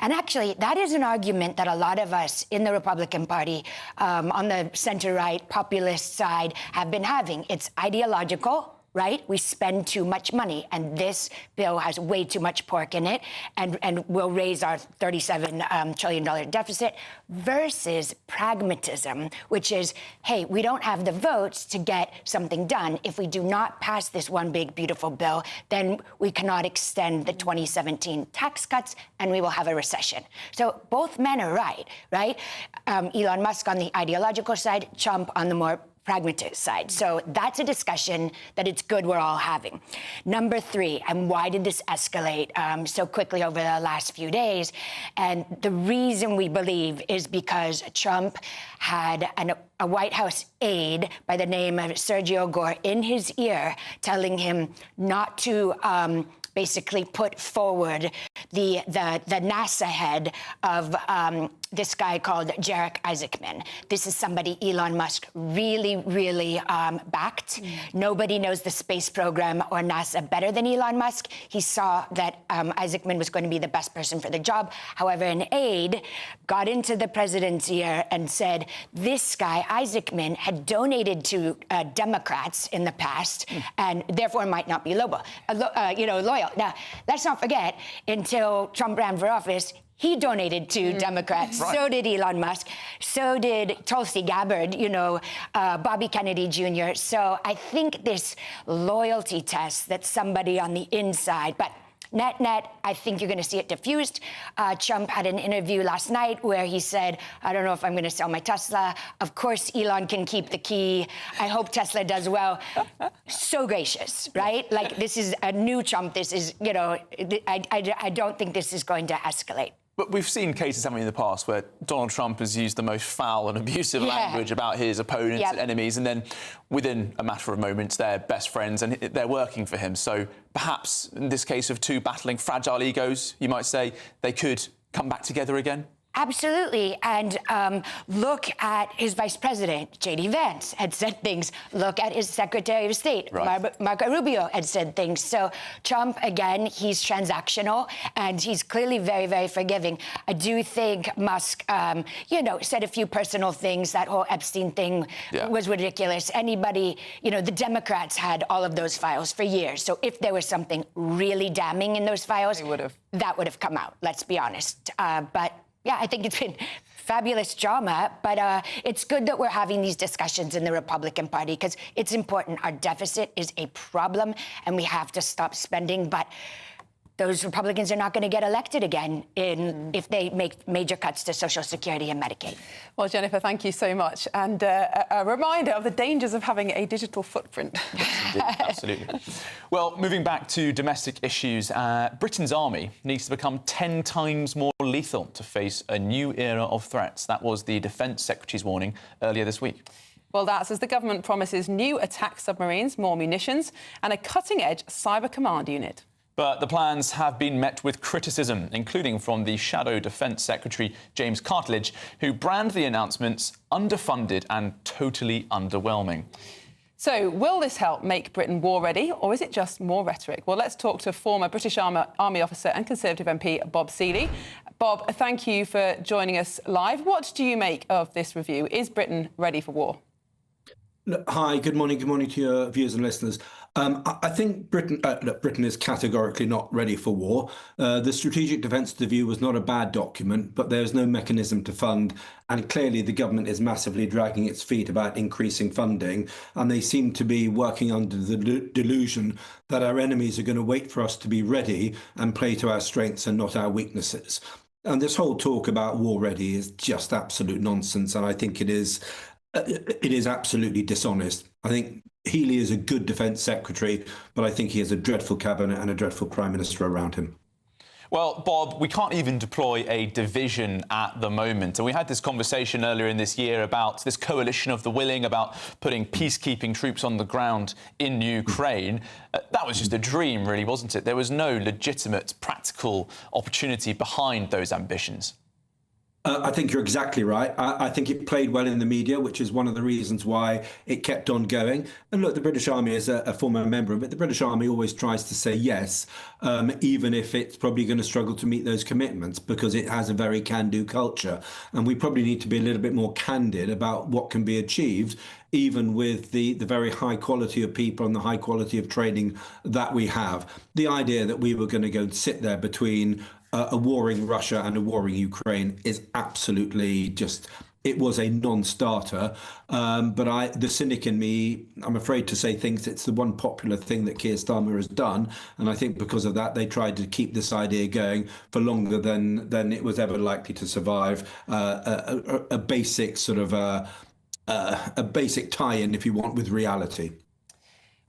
And actually, that is an argument that a lot of us in the Republican Party, on the center-right populist side, have been having. It's ideological, right? We spend too much money, and this bill has way too much pork in it and will raise our $37 trillion deficit, versus pragmatism, which is, hey, we don't have the votes to get something done. If we do not pass this one big, beautiful bill, then we cannot extend the 2017 tax cuts, and we will have a recession. So both men are right? Elon Musk on the ideological side, Trump on the more pragmatist side. So that's a discussion that it's good we're all having. Number three, and why did this escalate so quickly over the last few days? And the reason we believe is because Trump had a White House aide by the name of Sergio Gore in his ear telling him not to basically put forward the NASA head of this guy called Jarek Isaacman. This is somebody Elon Musk really, really backed. Nobody knows the space program or NASA better than Elon Musk. He saw that Isaacman was going to be the best person for the job. However, an aide got into the president's ear and said this guy, Isaacman, had donated to Democrats in the past and therefore might not be loyal. Now, let's not forget, until Trump ran for office, He donated to Democrats. Right. So did Elon Musk. So did Tulsi Gabbard, Bobby Kennedy Jr. So I think this loyalty test that somebody on the inside, but net, I think you're going to see it diffused. Trump had an interview last night where he said, I don't know if I'm going to sell my Tesla. Of course, Elon can keep the key. I hope Tesla does well. So gracious, right? Like, this is a new Trump. This is, I don't think this is going to escalate. But we've seen cases, haven't we, in the past where Donald Trump has used the most foul and abusive language about his opponents and enemies, and then within a matter of moments, they're best friends and they're working for him. So perhaps in this case of two battling fragile egos, you might say, they could come back together again? Absolutely. And look at his vice president, J.D. Vance, had said things. Look at his Secretary of State, Marco Rubio, had said things. So Trump, again, he's transactional, and he's clearly very, very forgiving. I do think Musk, said a few personal things. That whole Epstein thing was ridiculous. Anybody, the Democrats had all of those files for years. So if there was something really damning in those files, that would have come out, let's be honest. But yeah, I think it's been fabulous drama, but it's good that we're having these discussions in the Republican Party because it's important. Our deficit is a problem, and we have to stop spending, but those Republicans are not going to get elected again if they make major cuts to Social Security and Medicaid. Well, Jennifer, thank you so much. And a reminder of the dangers of having a digital footprint. Absolutely. Well, moving back to domestic issues, Britain's army needs to become 10 times more lethal to face a new era of threats. That was the Defence Secretary's warning earlier this week. Well, that's as the government promises new attack submarines, more munitions and a cutting-edge cyber command unit. But the plans have been met with criticism, including from the Shadow Defence Secretary, James Cartledge, who branded the announcements underfunded and totally underwhelming. So, will this help make Britain war-ready, or is it just more rhetoric? Well, let's talk to former British Army officer and Conservative MP Bob Seeley. Bob, thank you for joining us live. What do you make of this review? Is Britain ready for war? Hi, good morning to your viewers and listeners. I think Britain is categorically not ready for war. The Strategic Defence Review was not a bad document, but there's no mechanism to fund, and clearly the government is massively dragging its feet about increasing funding, and they seem to be working under the delusion that our enemies are going to wait for us to be ready and play to our strengths and not our weaknesses. And this whole talk about war ready is just absolute nonsense, and I think it is absolutely dishonest. I think Healey is a good defence secretary, but I think he has a dreadful cabinet and a dreadful prime minister around him. Well, Bob, we can't even deploy a division at the moment. And we had this conversation earlier in this year about this coalition of the willing, about putting peacekeeping troops on the ground in Ukraine. That was just a dream, really, wasn't it? There was no legitimate, practical opportunity behind those ambitions. I think you're exactly right. I think it played well in the media, which is one of the reasons why it kept on going. And look, the British Army is a former member of it. The British Army always tries to say yes, even if it's probably going to struggle to meet those commitments, because it has a very can-do culture. And we probably need to be a little bit more candid about what can be achieved, even with the very high quality of people and the high quality of training that we have. The idea that we were going to go and sit there between a warring Russia and a warring Ukraine is absolutely just, it was a non-starter. But the cynic in me, I'm afraid to say, thinks it's the one popular thing that Keir Starmer has done. And I think because of that, they tried to keep this idea going for longer than it was ever likely to survive. A basic sort of a basic tie-in, if you want, with reality.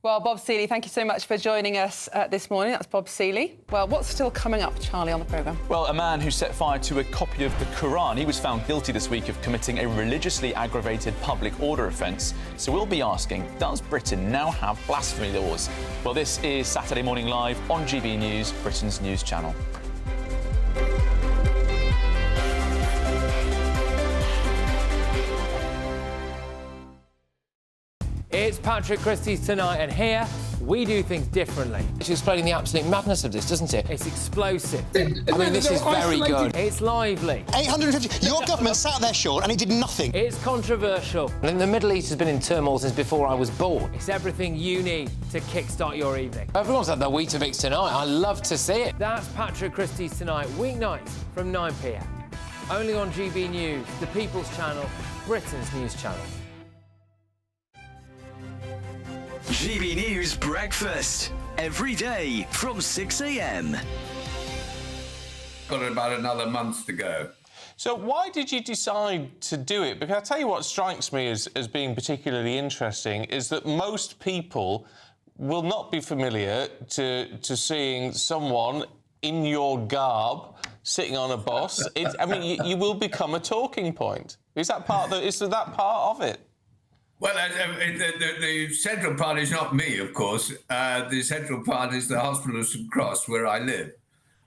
Well, Bob Seeley, thank you so much for joining us this morning. That's Bob Seeley. Well, what's still coming up, Charlie, on the programme? Well, a man who set fire to a copy of the Quran, he was found guilty this week of committing a religiously aggravated public order offence. So we'll be asking, does Britain now have blasphemy laws? Well, this is Saturday Morning Live on GB News, Britain's news channel. It's Patrick Christie's Tonight, and here we do things differently. It's explaining the absolute madness of this, doesn't it? It's explosive. I mean, this is very good. It's lively. 850. Your government sat there, Sean, and he did nothing. It's controversial. And the Middle East has been in turmoil since before I was born. It's everything you need to kickstart your evening. Everyone's had their Weetabix tonight. I love to see it. That's Patrick Christie's Tonight, weeknights from 9 p.m. Only on GB News, the People's Channel, Britain's news channel. GB News Breakfast. Every day from 6 a.m. Got about another month to go. So why did you decide to do it? Because I'll tell you what strikes me as being particularly interesting is that most people will not be familiar to seeing someone in your garb sitting on a bus. I mean, you will become a talking point. Is that part of it? Well, the central part is not me, of course. The central part is the Hospital of St Cross, where I live,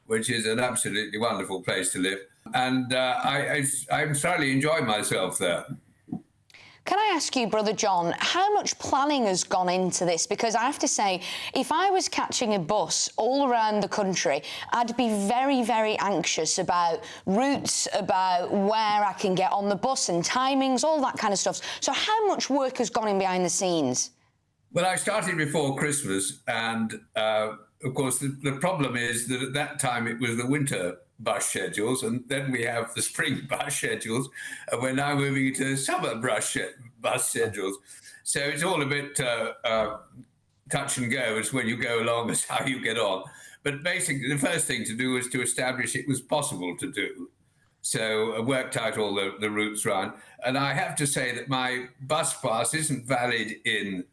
which is an absolutely wonderful place to live. And I'm thoroughly enjoying myself there. Can I ask you, Brother John, how much planning has gone into this? Because I have to say, if I was catching a bus all around the country, I'd be very, very anxious about routes, about where I can get on the bus and timings, all that kind of stuff. So how much work has gone in behind the scenes? Well, I started before Christmas, and of course, the problem is that at that time it was the winter bus schedules, and then we have the spring bus schedules, and we're now moving into the summer bus schedules. So it's all a bit touch and go. It's when you go along, it's how you get on. But basically, the first thing to do was to establish it was possible to do. So I worked out all the routes round. And I have to say that my bus pass isn't valid in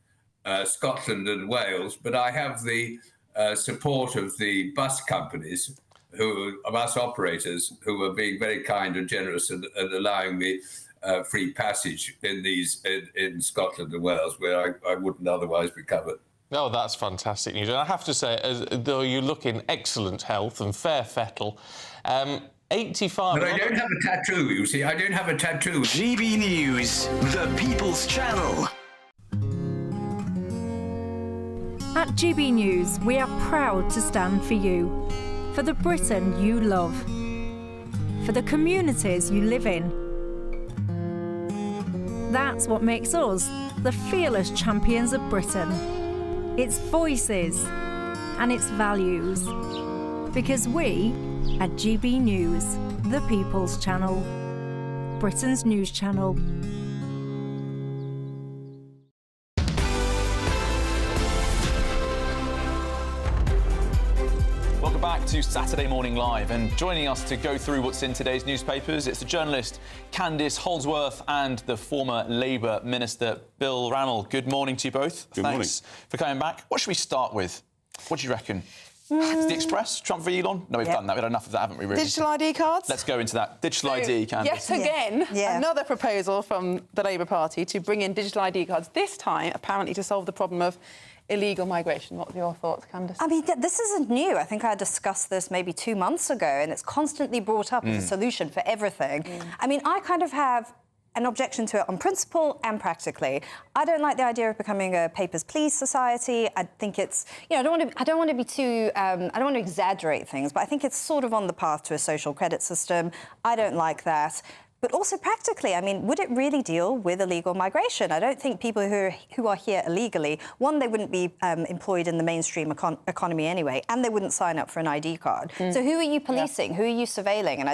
Scotland and Wales, but I have the support of the bus companies, bus operators, who are being very kind and generous and allowing me free passage in Scotland and Wales, where I wouldn't otherwise be covered. Oh, that's fantastic news. And I have to say, though you look in excellent health and fair fettle, 85... But I don't have a tattoo, you see. I don't have a tattoo. GB News, the People's Channel. At GB News, we are proud to stand for you, for the Britain you love, for the communities you live in. That's what makes us the fearless champions of Britain. Its voices and its values. Because we, at GB News, the People's Channel, Britain's news channel. Welcome back to Saturday Morning Live, and joining us to go through what's in today's newspapers, it's the journalist Candice Holdsworth and the former Labour Minister Bill Rannell. Good morning to you both. Good morning. Thanks for coming back. What should we start with? What do you reckon? The Express? Trump v Elon? No, we've done that. We've had enough of that, haven't we, really? Digital ID cards? Let's go into that. Digital ID, Candice. Yet again, another proposal from the Labour Party to bring in digital ID cards, this time apparently to solve the problem of illegal migration. What are your thoughts, Candice? I mean, this isn't new. I think I discussed this maybe 2 months ago, and it's constantly brought up as a solution for everything. I mean, I kind of have an objection to it on principle and practically. I don't like the idea of becoming a papers, please society. I think it's, you know, I don't want to be too, I don't want to exaggerate things, but I think it's sort of on the path to a social credit system. I don't like that. But also practically, I mean, would it really deal with illegal migration? I don't think people who are here illegally, one, they wouldn't be employed in the mainstream economy anyway, and they wouldn't sign up for an ID card. So who are you policing? Yeah. Who are you surveilling? And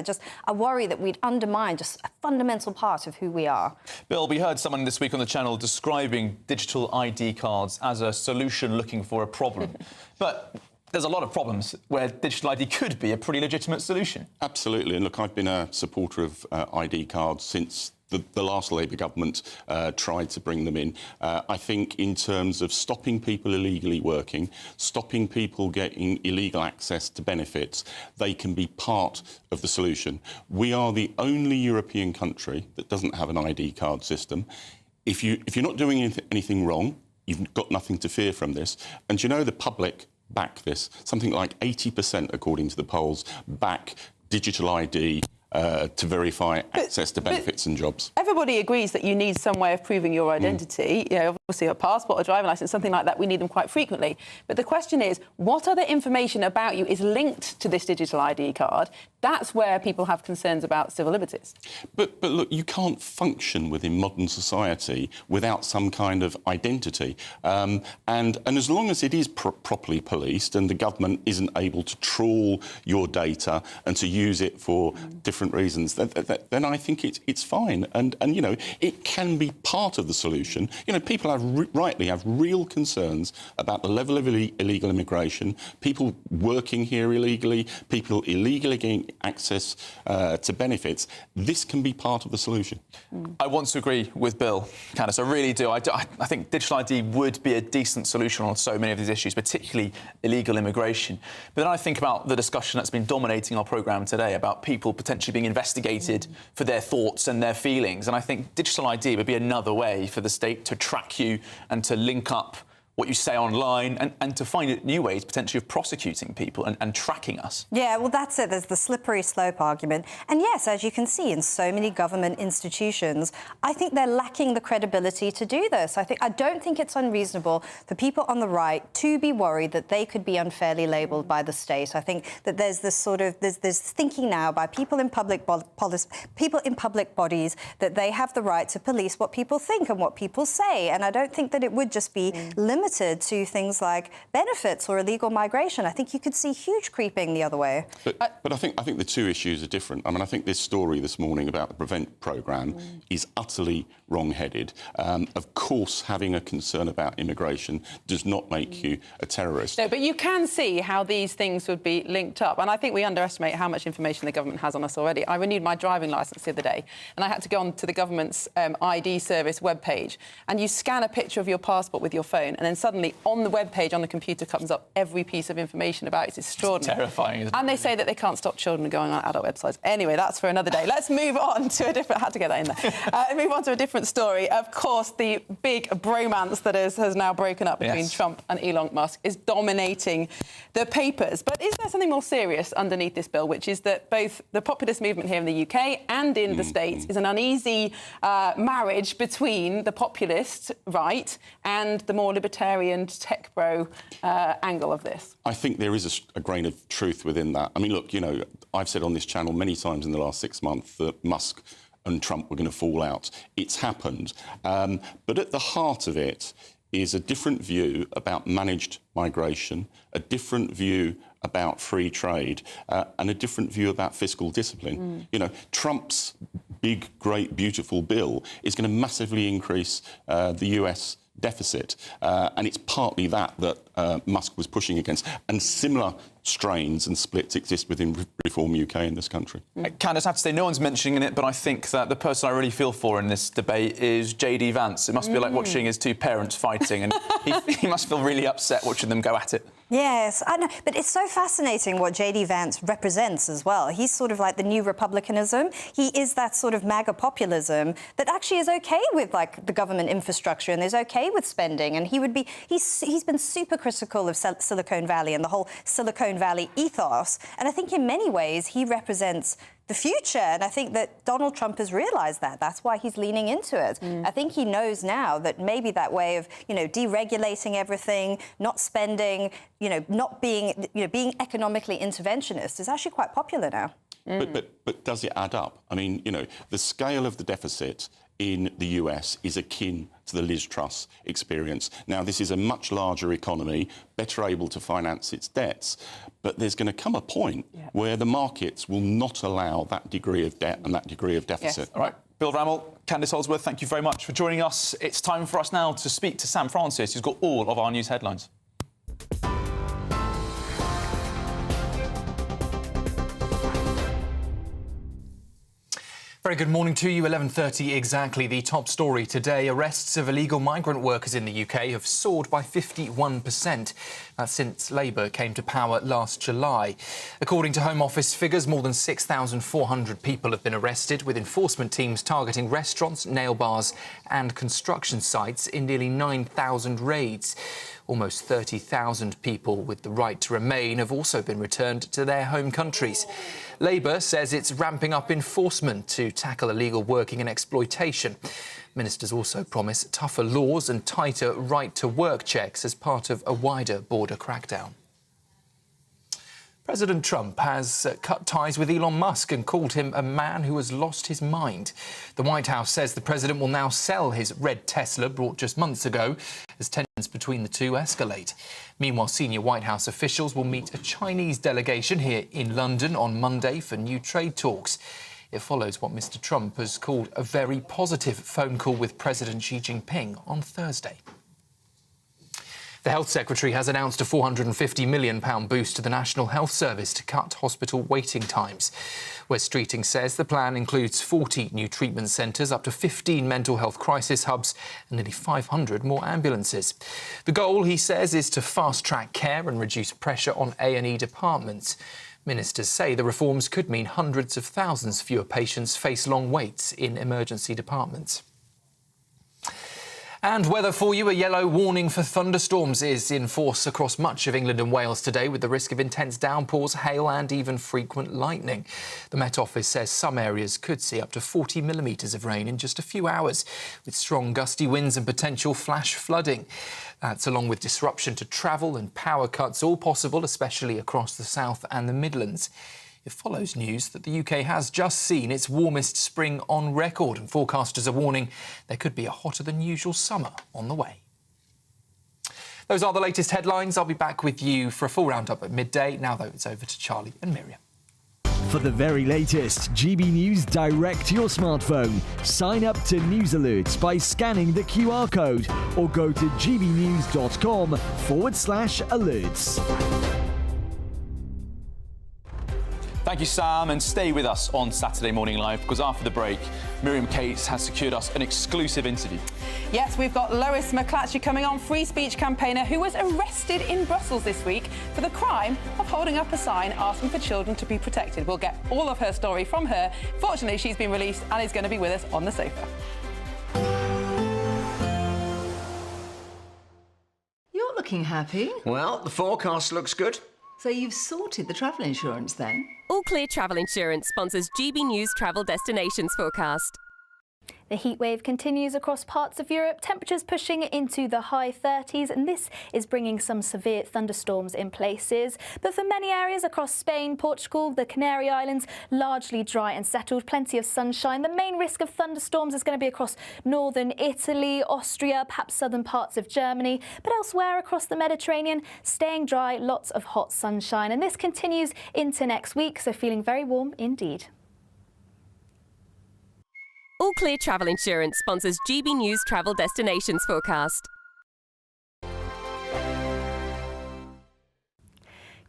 I worry that we'd undermine just a fundamental part of who we are. Bill, we heard someone this week on the channel describing digital ID cards as a solution looking for a problem. But there's a lot of problems where digital ID could be a pretty legitimate solution. Absolutely. And look, I've been a supporter of ID cards since the last Labour government tried to bring them in. I think in terms of stopping people illegally working, stopping people getting illegal access to benefits, they can be part of the solution. We are the only European country that doesn't have an ID card system. If you're not doing anything wrong, you've got nothing to fear from this. And you know, the public back this. Something like 80%, according to the polls, back digital ID to verify access to benefits and jobs. Everybody agrees that you need some way of proving your identity. You know, obviously a passport, a driving licence, something like that, we need them quite frequently. But the question is, what other information about you is linked to this digital ID card? That's where people have concerns about civil liberties. But look, you can't function within modern society without some kind of identity. And as long as it is properly policed and the government isn't able to trawl your data and to use it for different reasons, then I think it's fine. And you know, it can be part of the solution. You know, people rightly have real concerns about the level of illegal immigration, people working here illegally, people illegally getting access to benefits. This can be part of the solution. I want to agree with Bill, Candice. I really do. I think digital ID would be a decent solution on so many of these issues, particularly illegal immigration. But then I think about the discussion that's been dominating our programme today about people potentially being investigated for their thoughts and their feelings. And I think digital ID would be another way for the state to track you and to link up what you say online and to find new ways potentially of prosecuting people and tracking us. Yeah, well, that's it. There's the slippery slope argument. And yes, as you can see in so many government institutions, I think they're lacking the credibility to do this. I don't think it's unreasonable for people on the right to be worried that they could be unfairly labelled by the state. I think that there's this sort of there's thinking now by people in public bodies that they have the right to police what people think and what people say. And I don't think that it would just be limited to things like benefits or illegal migration. I think you could see huge creeping the other way. But I think the two issues are different. I mean, I think this story this morning about the Prevent programme is utterly wrong-headed. Of course, having a concern about immigration does not make you a terrorist. No, but you can see how these things would be linked up. And I think we underestimate how much information the government has on us already. I renewed my driving licence the other day, and I had to go on to the government's ID service webpage, and you scan a picture of your passport with your phone, and then suddenly on the webpage on the computer comes up every piece of information about it. It's extraordinary. It's terrifying, isn't it? And they say that they can't stop children going on adult websites. Anyway, that's for another day. Let's move on to a different... I had to get that in there. Move on to a different story. Of course, the big bromance that has now broken up between Trump and Elon Musk is dominating the papers. But is there something more serious underneath this bill, which is that both the populist movement here in the UK and in the States is an uneasy marriage between the populist right and the more libertarian tech bro angle of this? I think there is a grain of truth within that. I mean, look, you know, I've said on this channel many times in the last 6 months that Musk and Trump were going to fall out. It's happened. But at the heart of it is a different view about managed migration, a different view about free trade, and a different view about fiscal discipline. You know, Trump's big, great, beautiful bill is going to massively increase the US deficit, and it's partly that Musk was pushing against. And similar strains and splits exist within Reform UK in this country. Candice, I have to say, no one's mentioning it, but I think that the person I really feel for in this debate is JD Vance. It must be like watching his two parents fighting, and he must feel really upset watching them go at it. Yes, I know, but it's so fascinating what J.D. Vance represents as well. He's sort of like the new republicanism. He is that sort of MAGA populism that actually is okay with like the government infrastructure and is okay with spending. And he's been super critical of Silicon Valley and the whole Silicon Valley ethos. And I think in many ways he represents the future, and I think that Donald Trump has realised that. That's why he's leaning into it. I think he knows now that maybe that way of, you know, deregulating everything, not spending, you know, not being, you know, being economically interventionist is actually quite popular now. But does it add up? I mean, you know, the scale of the deficit in the US is akin to the Liz Truss experience. Now, this is a much larger economy, better able to finance its debts, but there's going to come a point where the markets will not allow that degree of debt and that degree of deficit. Yes. All right. Bill Rammell, Candice Holdsworth, thank you very much for joining us. It's time for us now to speak to Sam Francis, who's got all of our news headlines. Very good morning to you. 11:30 exactly. The top story today. Arrests of illegal migrant workers in the UK have soared by 51%. That's since Labour came to power last July. According to Home Office figures, more than 6,400 people have been arrested, with enforcement teams targeting restaurants, nail bars and construction sites in nearly 9,000 raids. Almost 30,000 people with the right to remain have also been returned to their home countries. Labour says it's ramping up enforcement to tackle illegal working and exploitation. Ministers also promise tougher laws and tighter right-to-work checks as part of a wider border crackdown. President Trump has cut ties with Elon Musk and called him a man who has lost his mind. The White House says the president will now sell his red Tesla bought just months ago as tensions between the two escalate. Meanwhile, senior White House officials will meet a Chinese delegation here in London on Monday for new trade talks. It follows what Mr. Trump has called a very positive phone call with President Xi Jinping on Thursday. The Health Secretary has announced a £450 million boost to the National Health Service to cut hospital waiting times. Wes Streeting says the plan includes 40 new treatment centres, up to 15 mental health crisis hubs and nearly 500 more ambulances. The goal, he says, is to fast-track care and reduce pressure on A&E departments. Ministers say the reforms could mean hundreds of thousands fewer patients face long waits in emergency departments. And weather for you, a yellow warning for thunderstorms is in force across much of England and Wales today, with the risk of intense downpours, hail and even frequent lightning. The Met Office says some areas could see up to 40 millimetres of rain in just a few hours, with strong gusty winds and potential flash flooding. That's along with disruption to travel and power cuts, all possible, especially across the south and the Midlands. It follows news that the UK has just seen its warmest spring on record, and forecasters are warning there could be a hotter than usual summer on the way. Those are the latest headlines. I'll be back with you for a full roundup at midday. Now, though, it's over to Charlie and Miriam. For the very latest GB News direct to your smartphone, sign up to News Alerts by scanning the QR code or go to gbnews.com/alerts. Thank you, Sam, and stay with us on Saturday Morning Live, because after the break, Miriam Cates has secured us an exclusive interview. Yes, we've got Lois McClatchy coming on, free speech campaigner who was arrested in Brussels this week for the crime of holding up a sign asking for children to be protected. We'll get all of her story from her. Fortunately, she's been released and is going to be with us on the sofa. You're looking happy. Well, the forecast looks good. So you've sorted the travel insurance then? All Clear Travel Insurance sponsors GB News Travel Destinations Forecast. The heatwave continues across parts of Europe, temperatures pushing into the high 30s, and this is bringing some severe thunderstorms in places. But for many areas across Spain, Portugal, the Canary Islands, largely dry and settled, plenty of sunshine. The main risk of thunderstorms is going to be across northern Italy, Austria, perhaps southern parts of Germany, but elsewhere across the Mediterranean, staying dry, lots of hot sunshine. And this continues into next week, so feeling very warm indeed. All Clear Travel Insurance sponsors GB News Travel Destinations Forecast.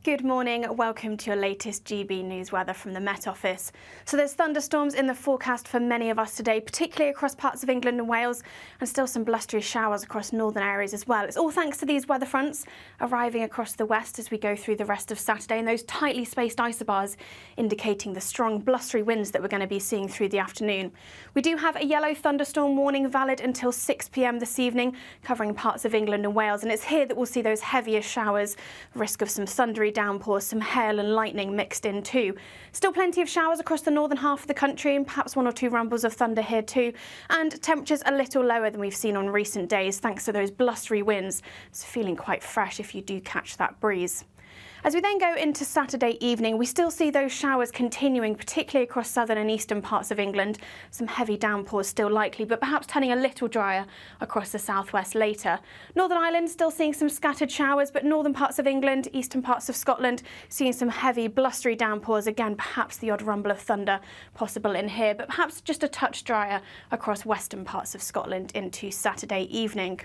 Good morning, welcome to your latest GB News weather from the Met Office. So there's thunderstorms in the forecast for many of us today, particularly across parts of England and Wales, and still some blustery showers across northern areas as well. It's all thanks to these weather fronts arriving across the west as we go through the rest of Saturday, and those tightly spaced isobars indicating the strong blustery winds that we're going to be seeing through the afternoon. We do have a yellow thunderstorm warning valid until 6 p.m. this evening, covering parts of England and Wales, and it's here that we'll see those heaviest showers, risk of some thundery downpours, some hail and lightning mixed in too. Still plenty of showers across the northern half of the country, and perhaps one or two rumbles of thunder here too, and temperatures a little lower than we've seen on recent days thanks to those blustery winds. It's feeling quite fresh if you do catch that breeze. As we then go into Saturday evening, we still see those showers continuing, particularly across southern and eastern parts of England. Some heavy downpours still likely, but perhaps turning a little drier across the southwest later. Northern Ireland still seeing some scattered showers, but northern parts of England, eastern parts of Scotland, seeing some heavy blustery downpours. Again, perhaps the odd rumble of thunder possible in here, but perhaps just a touch drier across western parts of Scotland into Saturday evening.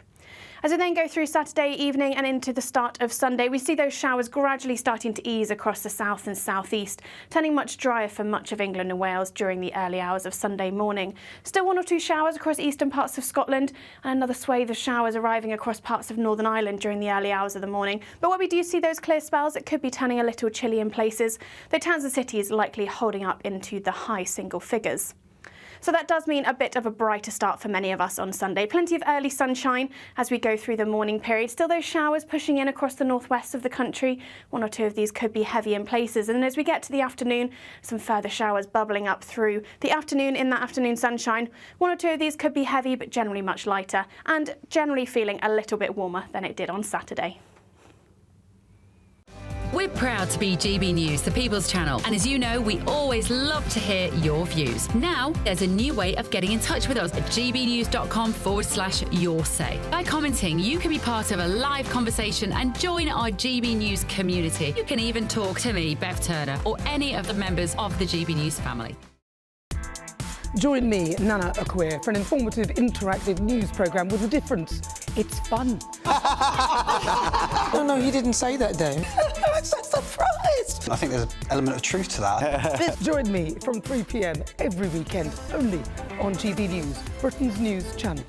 As we then go through Saturday evening and into the start of Sunday, we see those showers gradually starting to ease across the south and southeast, turning much drier for much of England and Wales during the early hours of Sunday morning. Still one or two showers across eastern parts of Scotland, and another swathe of showers arriving across parts of Northern Ireland during the early hours of the morning. But where we do see those clear spells, it could be turning a little chilly in places, though towns and cities likely holding up into the high single figures. So that does mean a bit of a brighter start for many of us on Sunday. Plenty of early sunshine as we go through the morning period. Still those showers pushing in across the northwest of the country. One or two of these could be heavy in places. And as we get to the afternoon, some further showers bubbling up through the afternoon. In that afternoon sunshine, one or two of these could be heavy, but generally much lighter, and generally feeling a little bit warmer than it did on Saturday. We're proud to be GB News, the People's Channel, and as you know, we always love to hear your views. Now, there's a new way of getting in touch with us at gbnews.com/yoursay. By commenting, you can be part of a live conversation and join our GB News community. You can even talk to me, Bev Turner, or any of the members of the GB News family. Join me, Nana Akwe, for an informative, interactive news programme with a difference. It's fun. No, he didn't say that, Dave. I'm so surprised. I think there's an element of truth to that. Join me from 3 p.m. every weekend, only on GB News, Britain's news channel.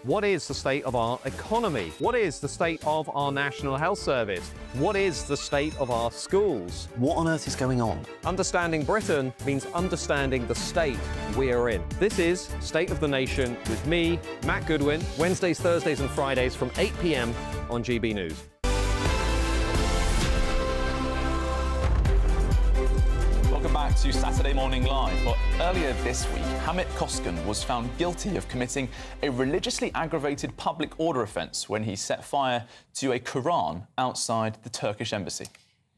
What is the state of our economy? What is the state of our National Health Service? What is the state of our schools? What on earth is going on? Understanding Britain means understanding the state we are in. This is State of the Nation with me, Matt Goodwin, Wednesdays, Thursdays and Fridays from 8 p.m. on GB News. Welcome back to Saturday Morning Live. Well, earlier this week, Hamit Koskan was found guilty of committing a religiously aggravated public order offence when he set fire to a Quran outside the Turkish embassy.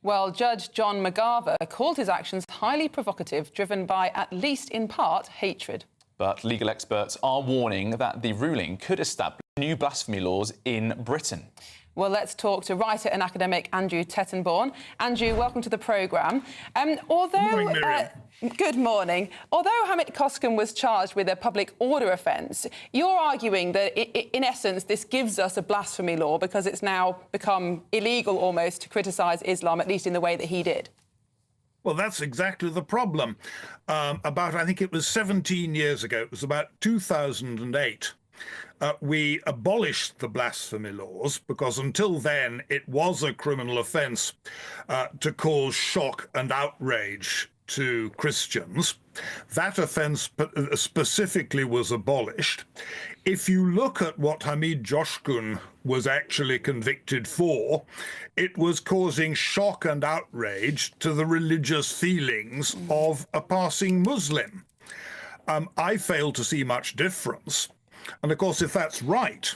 Well, Judge John McGarver called his actions highly provocative, driven by, at least in part, hatred. But legal experts are warning that the ruling could establish new blasphemy laws in Britain. Well, let's talk to writer and academic Andrew Tettenborn. Andrew, welcome to the programme. Good morning, Miriam. Good morning. Although Hamit Koskan was charged with a public order offence, you're arguing that, in essence, this gives us a blasphemy law because it's now become illegal almost to criticise Islam, at least in the way that he did. Well, that's exactly the problem. I think it was 17 years ago, it was about 2008, we abolished the blasphemy laws because until then it was a criminal offence to cause shock and outrage to Christians. That offence specifically was abolished. If you look at what Hamid Coşkun was actually convicted for, it was causing shock and outrage to the religious feelings of a passing Muslim. I fail to see much difference. And of course, if that's right,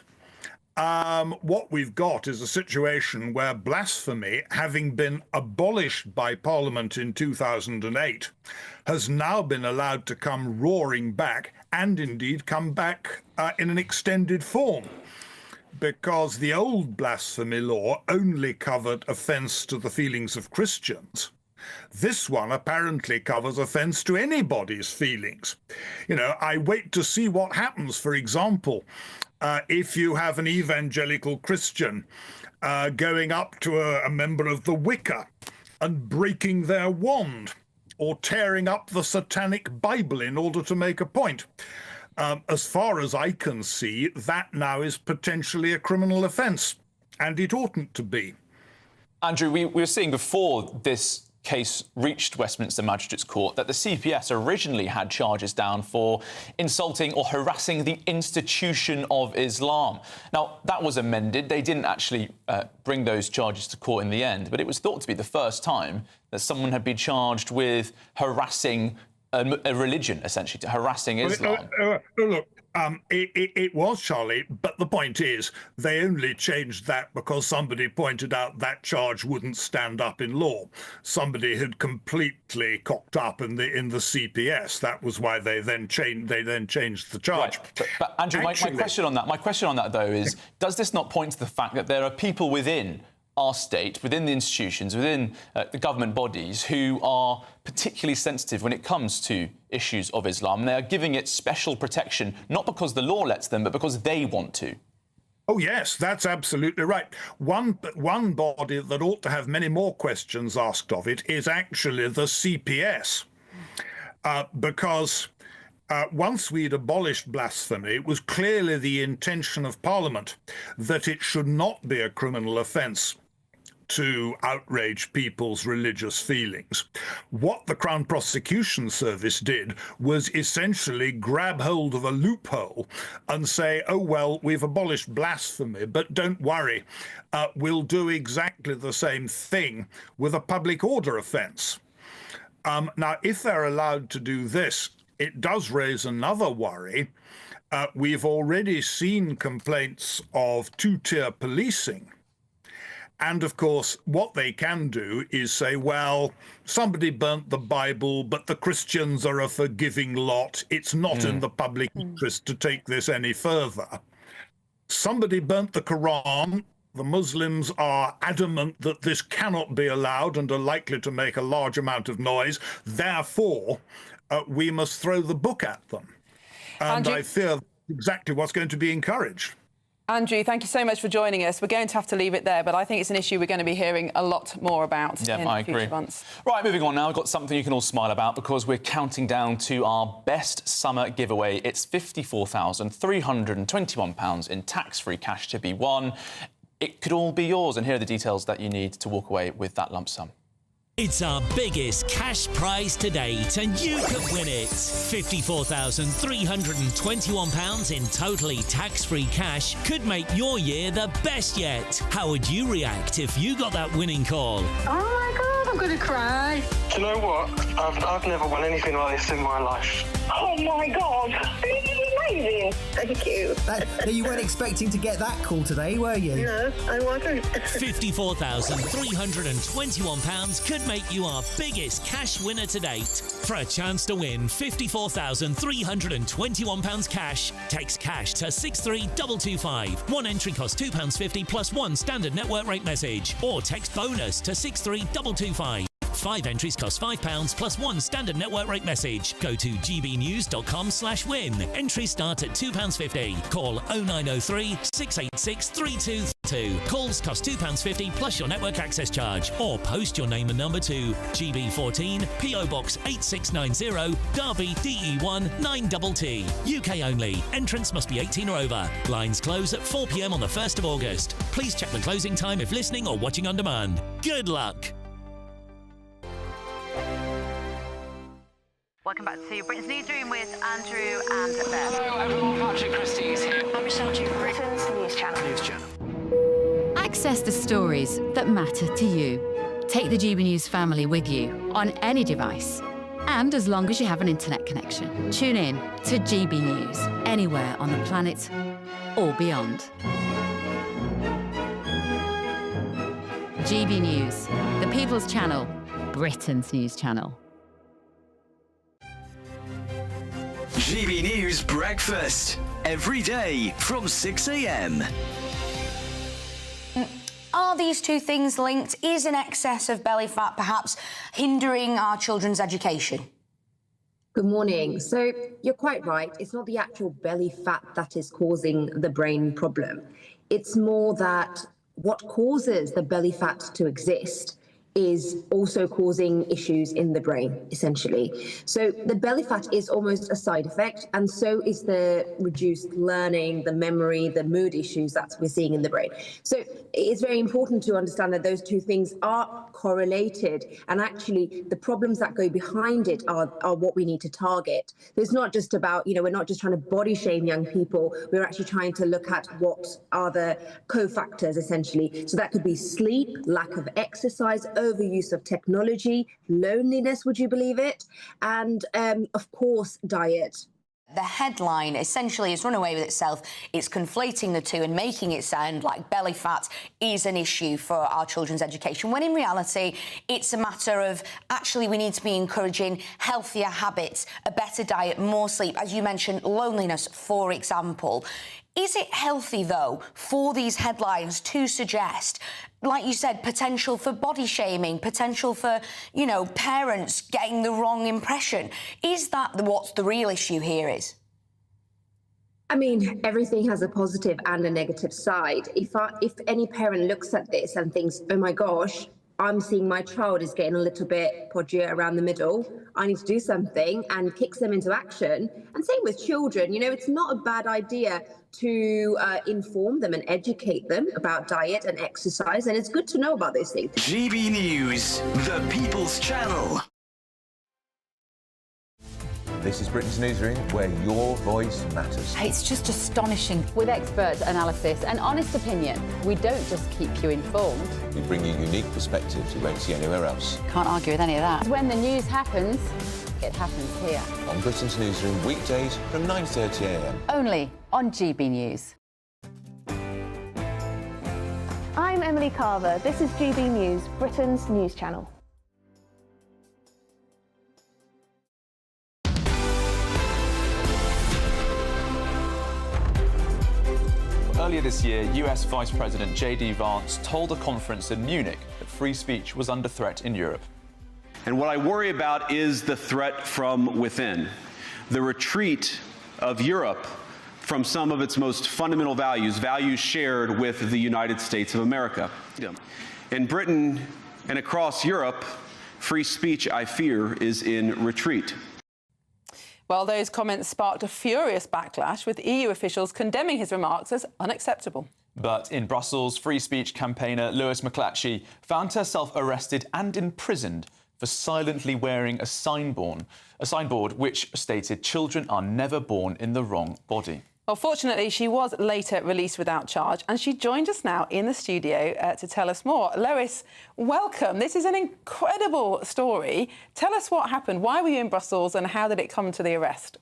what we've got is a situation where blasphemy, having been abolished by Parliament in 2008, has now been allowed to come roaring back, and indeed come back in an extended form, because the old blasphemy law only covered offence to the feelings of Christians. This one apparently covers offence to anybody's feelings. You know, I wait to see what happens. For example, if you have an evangelical Christian going up to a member of the Wicca and breaking their wand, or tearing up the satanic Bible in order to make a point. As far as I can see, that now is potentially a criminal offence, and it oughtn't to be. Andrew, we were seeing before this case reached Westminster Magistrates Court that the CPS originally had charges down for insulting or harassing the institution of Islam. Now, that was amended. They didn't actually bring those charges to court in the end, but it was thought to be the first time that someone had been charged with harassing a religion, essentially, to harassing Islam. Look, it was, Charlie, but the point is they only changed that because somebody pointed out that charge wouldn't stand up in law. Somebody had completely cocked up in the CPS. That was why they then changed the charge. Right. But Andrew, my question on that, though, is does this not point to the fact that there are people within our state, within the institutions, within the government bodies who are particularly sensitive when it comes to issues of Islam? And they are giving it special protection, not because the law lets them, but because they want to. Oh, yes, that's absolutely right. One body that ought to have many more questions asked of it is actually the CPS, because once we'd abolished blasphemy, it was clearly the intention of Parliament that it should not be a criminal offence to outrage people's religious feelings. What the Crown Prosecution Service did was essentially grab hold of a loophole and say, oh, well, we've abolished blasphemy, but don't worry, we'll do exactly the same thing with a public order offence. Now, if they're allowed to do this, it does raise another worry. We've already seen complaints of two-tier policing. And of course, what they can do is say, well, somebody burnt the Bible, but the Christians are a forgiving lot. It's not in the public interest to take this any further. Somebody burnt the Quran. The Muslims are adamant that this cannot be allowed and are likely to make a large amount of noise. Therefore, we must throw the book at them. And I fear that's exactly what's going to be encouraged. Andrew, thank you so much for joining us. We're going to have to leave it there, but I think it's an issue we're going to be hearing a lot more about in future months. Right, moving on now. We've got something you can all smile about because we're counting down to our best summer giveaway. It's £54,321 in tax-free cash to be won. It could all be yours, and here are the details that you need to walk away with that lump sum. It's our biggest cash prize to date, and you could win it. £54,321 in totally tax-free cash could make your year the best yet. How would you react if you got that winning call? Oh my God, I'm going to cry. Do you know what? I've never won anything like this in my life. Oh my God, this is amazing. Thank you. You weren't expecting to get that call today, were you? No, I wasn't. £54,321 could make you our biggest cash winner to date. For a chance to win £54,321 cash, text cash to 63225. One entry costs £2.50 plus one standard network rate message, or text bonus to 63225. 5 entries cost £5 plus one standard network rate message. Go to gbnews.com/win. Entries start at £2.50. Call 0903 686 3232. Calls cost £2.50 plus your network access charge. Or post your name and number to GB14 PO Box 8690 Derby DE1 9TT. UK only. Entrance must be 18 or over. Lines close at 4 p.m. on the 1st of August. Please check the closing time if listening or watching on demand. Good luck. Welcome back to Britain's Newsroom with Andrew and Beth. Hello everyone, Patrick Christie's here. I'm Michelle Duke, Britain's News Channel. Access the stories that matter to you. Take the GB News family with you on any device. And as long as you have an internet connection, tune in to GB News anywhere on the planet or beyond. GB News, the People's Channel, Britain's News Channel. GB News Breakfast, every day from 6 a.m. Are these two things linked? Is an excess of belly fat perhaps hindering our children's education? Good morning. So you're quite right. It's not the actual belly fat that is causing the brain problem. It's more that what causes the belly fat to exist is also causing issues in the brain, essentially. So the belly fat is almost a side effect, and so is the reduced learning, the memory, the mood issues that we're seeing in the brain. So it's very important to understand that those two things are correlated, and actually the problems that go behind it are what we need to target. So it's not just about, we're not just trying to body shame young people, we're actually trying to look at what are the cofactors, essentially. So that could be sleep, lack of exercise, overuse of technology, loneliness, would you believe it? And of course, diet. The headline essentially has run away with itself. It's conflating the two and making it sound like belly fat is an issue for our children's education, when in reality, it's a matter of actually we need to be encouraging healthier habits, a better diet, more sleep. As you mentioned, loneliness, for example. Is it healthy, though, for these headlines to suggest, like you said, potential for body shaming, potential for, parents getting the wrong impression? Is that what the real issue here is? I mean, everything has a positive and a negative side. If any parent looks at this and thinks, oh my gosh, I'm seeing my child is getting a little bit podgier around the middle. I need to do something, and kicks them into action. And same with children. You know, it's not a bad idea to inform them and educate them about diet and exercise. And it's good to know about those things. GB News, the People's Channel. This is Britain's Newsroom, where your voice matters. It's just astonishing. With expert analysis and honest opinion, we don't just keep you informed. We bring you unique perspectives you won't see anywhere else. Can't argue with any of that. When the news happens, it happens here. On Britain's Newsroom, weekdays from 9:30 a.m. Only on GB News. I'm Emily Carver. This is GB News, Britain's news channel. Earlier this year, US Vice President J.D. Vance told a conference in Munich that free speech was under threat in Europe. And what I worry about is the threat from within, the retreat of Europe from some of its most fundamental values, values shared with the United States of America. In Britain and across Europe, free speech, I fear, is in retreat. Well, those comments sparked a furious backlash, with EU officials condemning his remarks as unacceptable. But in Brussels, free speech campaigner Lewis McClatchy found herself arrested and imprisoned for silently wearing a signboard which stated children are never born in the wrong body. Well, fortunately, she was later released without charge, and she joined us now in the studio to tell us more. Lois, welcome. This is an incredible story. Tell us what happened. Why were you in Brussels, and how did it come to the arrest?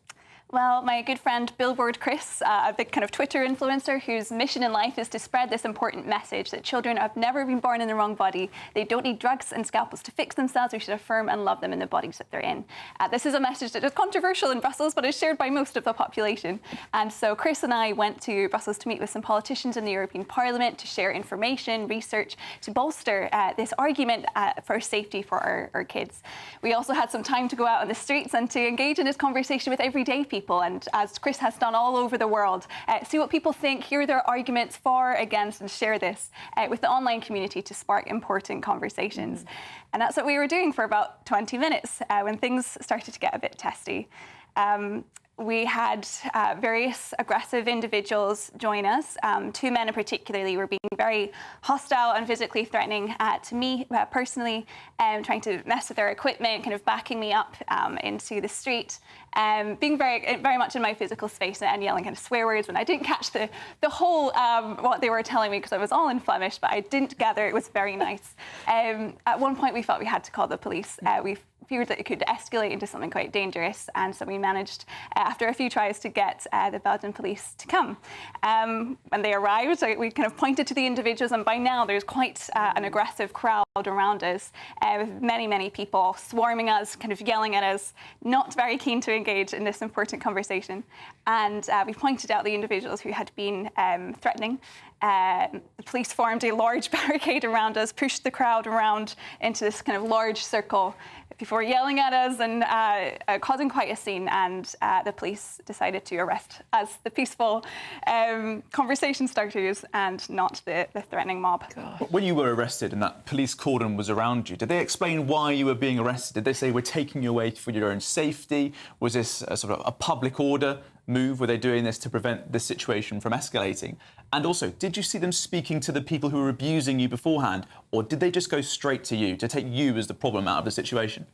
Well, my good friend Billboard Chris, a big kind of Twitter influencer whose mission in life is to spread this important message that children have never been born in the wrong body. They don't need drugs and scalpels to fix themselves. We should affirm and love them in the bodies that they're in. This is a message that is controversial in Brussels, but is shared by most of the population. And so Chris and I went to Brussels to meet with some politicians in the European Parliament to share information, research, to bolster this argument for safety for our kids. We also had some time to go out on the streets and to engage in this conversation with everyday people. And as Chris has done all over the world, see what people think, hear their arguments for, against, and share this with the online community to spark important conversations. And that's what we were doing for about 20 minutes when things started to get a bit testy. We had various aggressive individuals join us. Two men in particularly were being very hostile and physically threatening to me personally, trying to mess with their equipment, kind of backing me up into the street, being very much in my physical space and yelling kind of swear words when I didn't catch the whole what they were telling me because I was all in Flemish, but I didn't gather it was very nice. At one point we felt we had to call the police. We feared that it could escalate into something quite dangerous, and so we managed, after a few tries, to get the Belgian police to come. When they arrived, we kind of pointed to the individuals, and by now there's quite an aggressive crowd around us, with many people swarming us, kind of yelling at us, not very keen to engage in this important conversation. And we pointed out the individuals who had been threatening. The police formed a large barricade around us, pushed the crowd around into this kind of large circle before yelling at us and causing quite a scene, and the police decided to arrest us, the peaceful conversation starters, and not the threatening mob. When you were arrested and that police cordon was around you, did they explain why you were being arrested? Did they say, we're taking you away for your own safety? Was this a sort of a public order move? Were they doing this to prevent this situation from escalating? And also, did you see them speaking to the people who were abusing you beforehand, or did they just go straight to you to take you as the problem out of the situation?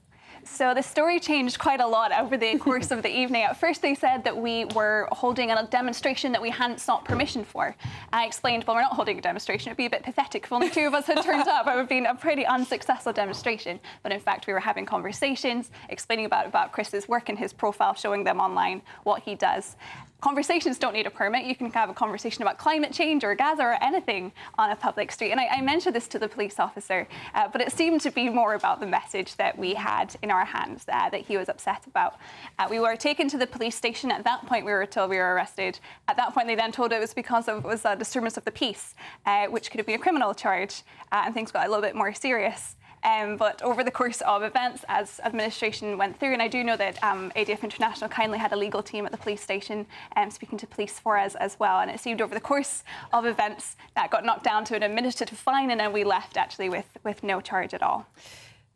So the story changed quite a lot over the course of the evening. At first they said that we were holding a demonstration that we hadn't sought permission for. I explained, well, we're not holding a demonstration. It'd be a bit pathetic if only two of us had turned up. It would have been a pretty unsuccessful demonstration. But in fact, we were having conversations, explaining about Chris's work and his profile, showing them online what he does. Conversations don't need a permit. You can have a conversation about climate change or Gaza or anything on a public street. And I mentioned this to the police officer, but it seemed to be more about the message that we had in our hands that he was upset about. We were taken to the police station. At that point, we were told we were arrested. At that point, they then told it was because it was a disturbance of the peace, which could have been a criminal charge, and things got a little bit more serious. But over the course of events, as administration went through, and I do know that ADF International kindly had a legal team at the police station speaking to police for us as well, and it seemed over the course of events that got knocked down to an administrative fine, and then we left actually with no charge at all.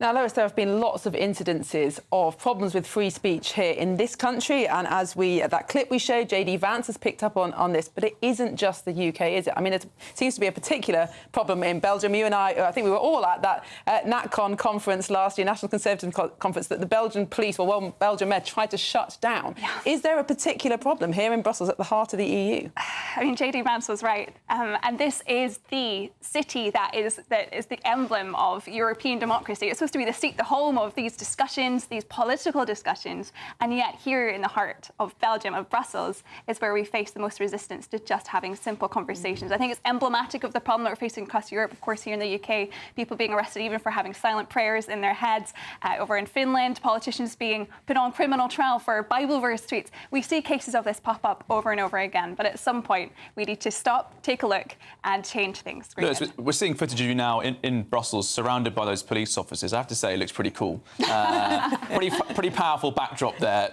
Now, Lois, there have been lots of incidences of problems with free speech here in this country, and as that clip we showed, JD Vance has picked up on this, but it isn't just the UK, is it? I mean, it seems to be a particular problem in Belgium. You and I think we were all at that NatCon conference last year, National Conservative Conference, that the Belgian police, well, Belgium Med, tried to shut down. Yeah. Is there a particular problem here in Brussels at the heart of the EU? I mean, JD Vance was right, and this is the city that is the emblem of European democracy. It's supposed to be the seat, the home of these discussions, these political discussions, and yet here in the heart of Belgium, of Brussels, is where we face the most resistance to just having simple conversations. I think it's emblematic of the problem that we're facing across Europe. Of course, here in the UK, people being arrested even for having silent prayers in their heads. Over in Finland, politicians being put on criminal trial for Bible verse tweets. We see cases of this pop up over and over again, but at some point, we need to stop, take a look, and change things. Lewis, we're seeing footage of you now in Brussels, surrounded by those police officers. I have to say, it looks pretty cool. Pretty powerful backdrop there,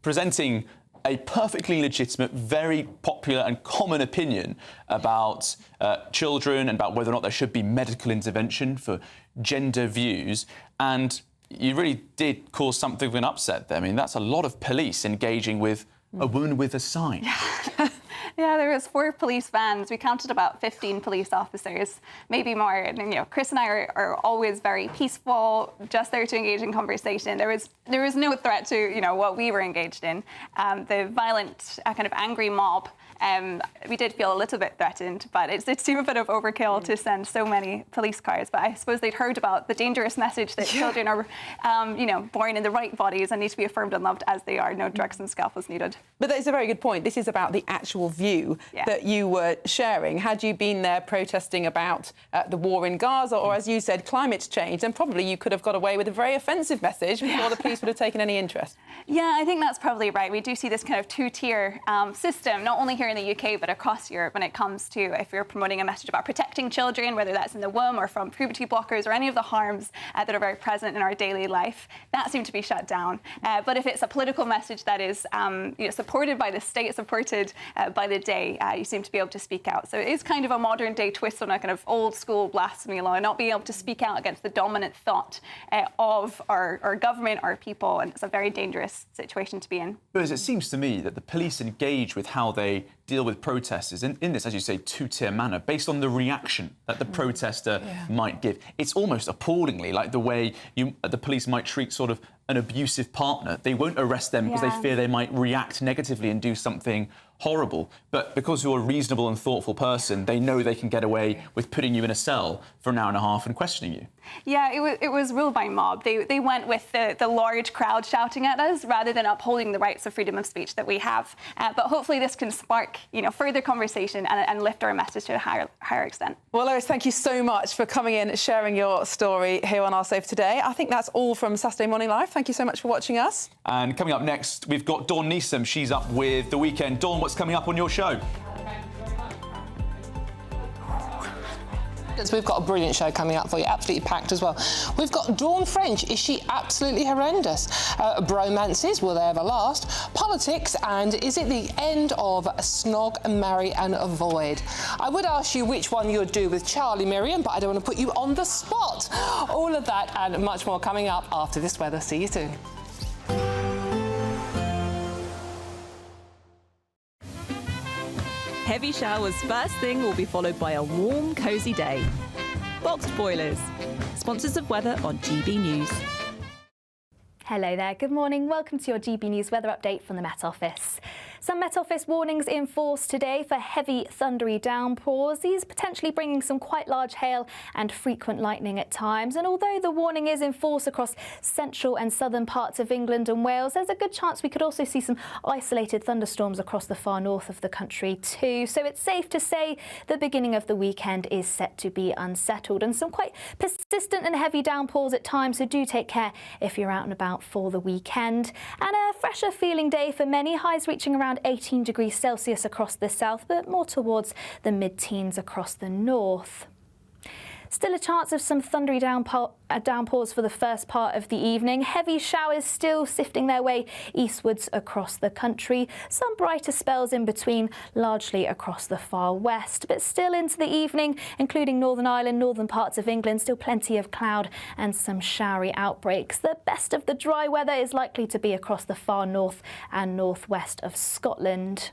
presenting a perfectly legitimate, very popular and common opinion about children and about whether or not there should be medical intervention for gender views. And you really did cause something of an upset there. I mean, that's a lot of police engaging with a woman with a sign. Yeah, there was 4 police vans. We counted about 15 police officers, maybe more. And, you know, Chris and I are always very peaceful, just there to engage in conversation. There was no threat to, you know, what we were engaged in. The violent, kind of angry mob. We did feel a little bit threatened, but it seemed a bit of overkill to send so many police cars. But I suppose they'd heard about the dangerous message that children are, you know, born in the right bodies and need to be affirmed and loved as they are. No drugs and scalpels needed. But that is a very good point. This is about the actual view that you were sharing. Had you been there protesting about the war in Gaza, or as you said, climate change, then probably you could have got away with a very offensive message before the police would have taken any interest. Yeah, I think that's probably right. We do see this kind of two-tier system, not only here in the UK, but across Europe when it comes to if you're promoting a message about protecting children, whether that's in the womb or from puberty blockers or any of the harms that are very present in our daily life, that seemed to be shut down. But if it's a political message that is you know, supported by the state, supported by the day, you seem to be able to speak out. So it is kind of a modern day twist on a kind of old school blasphemy law, not being able to speak out against the dominant thought of our government, our people, and it's a very dangerous situation to be in. Because it seems to me that the police engage with how they deal with protesters in this, as you say, two-tier manner, based on the reaction that the protester might give. It's almost appallingly like the way the police might treat sort of an abusive partner. They won't arrest them because they fear they might react negatively and do something horrible. But because you're a reasonable and thoughtful person, they know they can get away with putting you in a cell for an hour and a half and questioning you. Yeah, it was ruled by mob. They went with the large crowd shouting at us rather than upholding the rights of freedom of speech that we have. But hopefully this can spark, you know, further conversation and lift our message to a higher extent. Well, Lois, thank you so much for coming in, sharing your story here on Our Safe today. I think that's all from Saturday Morning Live. Thank you so much for watching us. And coming up next, we've got Dawn Neeson. She's up with The Weekend. Dawn, what's coming up on your show? We've got a brilliant show coming up for you, absolutely packed as well. We've got Dawn French. Is she absolutely horrendous? Bromances, will they ever last? Politics, and is it the end of Snog, Marry and Avoid? I would ask you which one you'd do with Charlie, Miriam, but I don't want to put you on the spot. All of that and much more coming up after this weather. See you soon. Heavy showers first thing will be followed by a warm, cosy day. Boxed boilers, sponsors of weather on GB News. Hello there, good morning. Welcome to your GB News weather update from the Met Office. Some Met Office warnings in force today for heavy thundery downpours. These potentially bringing some quite large hail and frequent lightning at times. And although the warning is in force across central and southern parts of England and Wales, there's a good chance we could also see some isolated thunderstorms across the far north of the country too. So it's safe to say the beginning of the weekend is set to be unsettled and some quite persistent and heavy downpours at times. So do take care if you're out and about for the weekend. And a fresher feeling day for many, highs reaching around 18 degrees Celsius across the south, but more towards the mid-teens across the north. Still a chance of some thundery downpours for the first part of the evening. Heavy showers still sifting their way eastwards across the country. Some brighter spells in between, largely across the far west. But still into the evening, including Northern Ireland, northern parts of England, still plenty of cloud and some showery outbreaks. The best of the dry weather is likely to be across the far north and northwest of Scotland.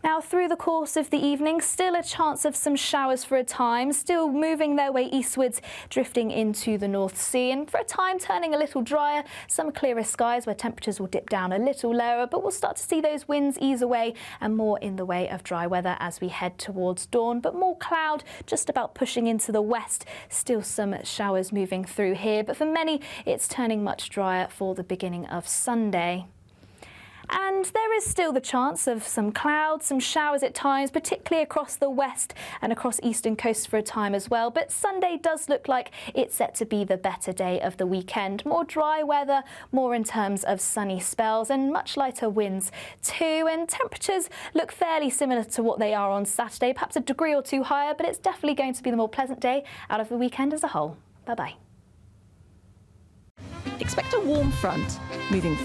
Now, through the course of the evening, still a chance of some showers for a time, still moving their way eastwards, drifting into the North Sea, and for a time turning a little drier, some clearer skies where temperatures will dip down a little lower, but we'll start to see those winds ease away and more in the way of dry weather as we head towards dawn, but more cloud just about pushing into the west. Still some showers moving through here, but for many, it's turning much drier for the beginning of Sunday. And there is still the chance of some clouds, some showers at times, particularly across the west and across eastern coasts for a time as well. But Sunday does look like it's set to be the better day of the weekend. More dry weather, more in terms of sunny spells and much lighter winds too. And temperatures look fairly similar to what they are on Saturday, perhaps a degree or two higher, but it's definitely going to be the more pleasant day out of the weekend as a whole. Bye-bye. Expect a warm front moving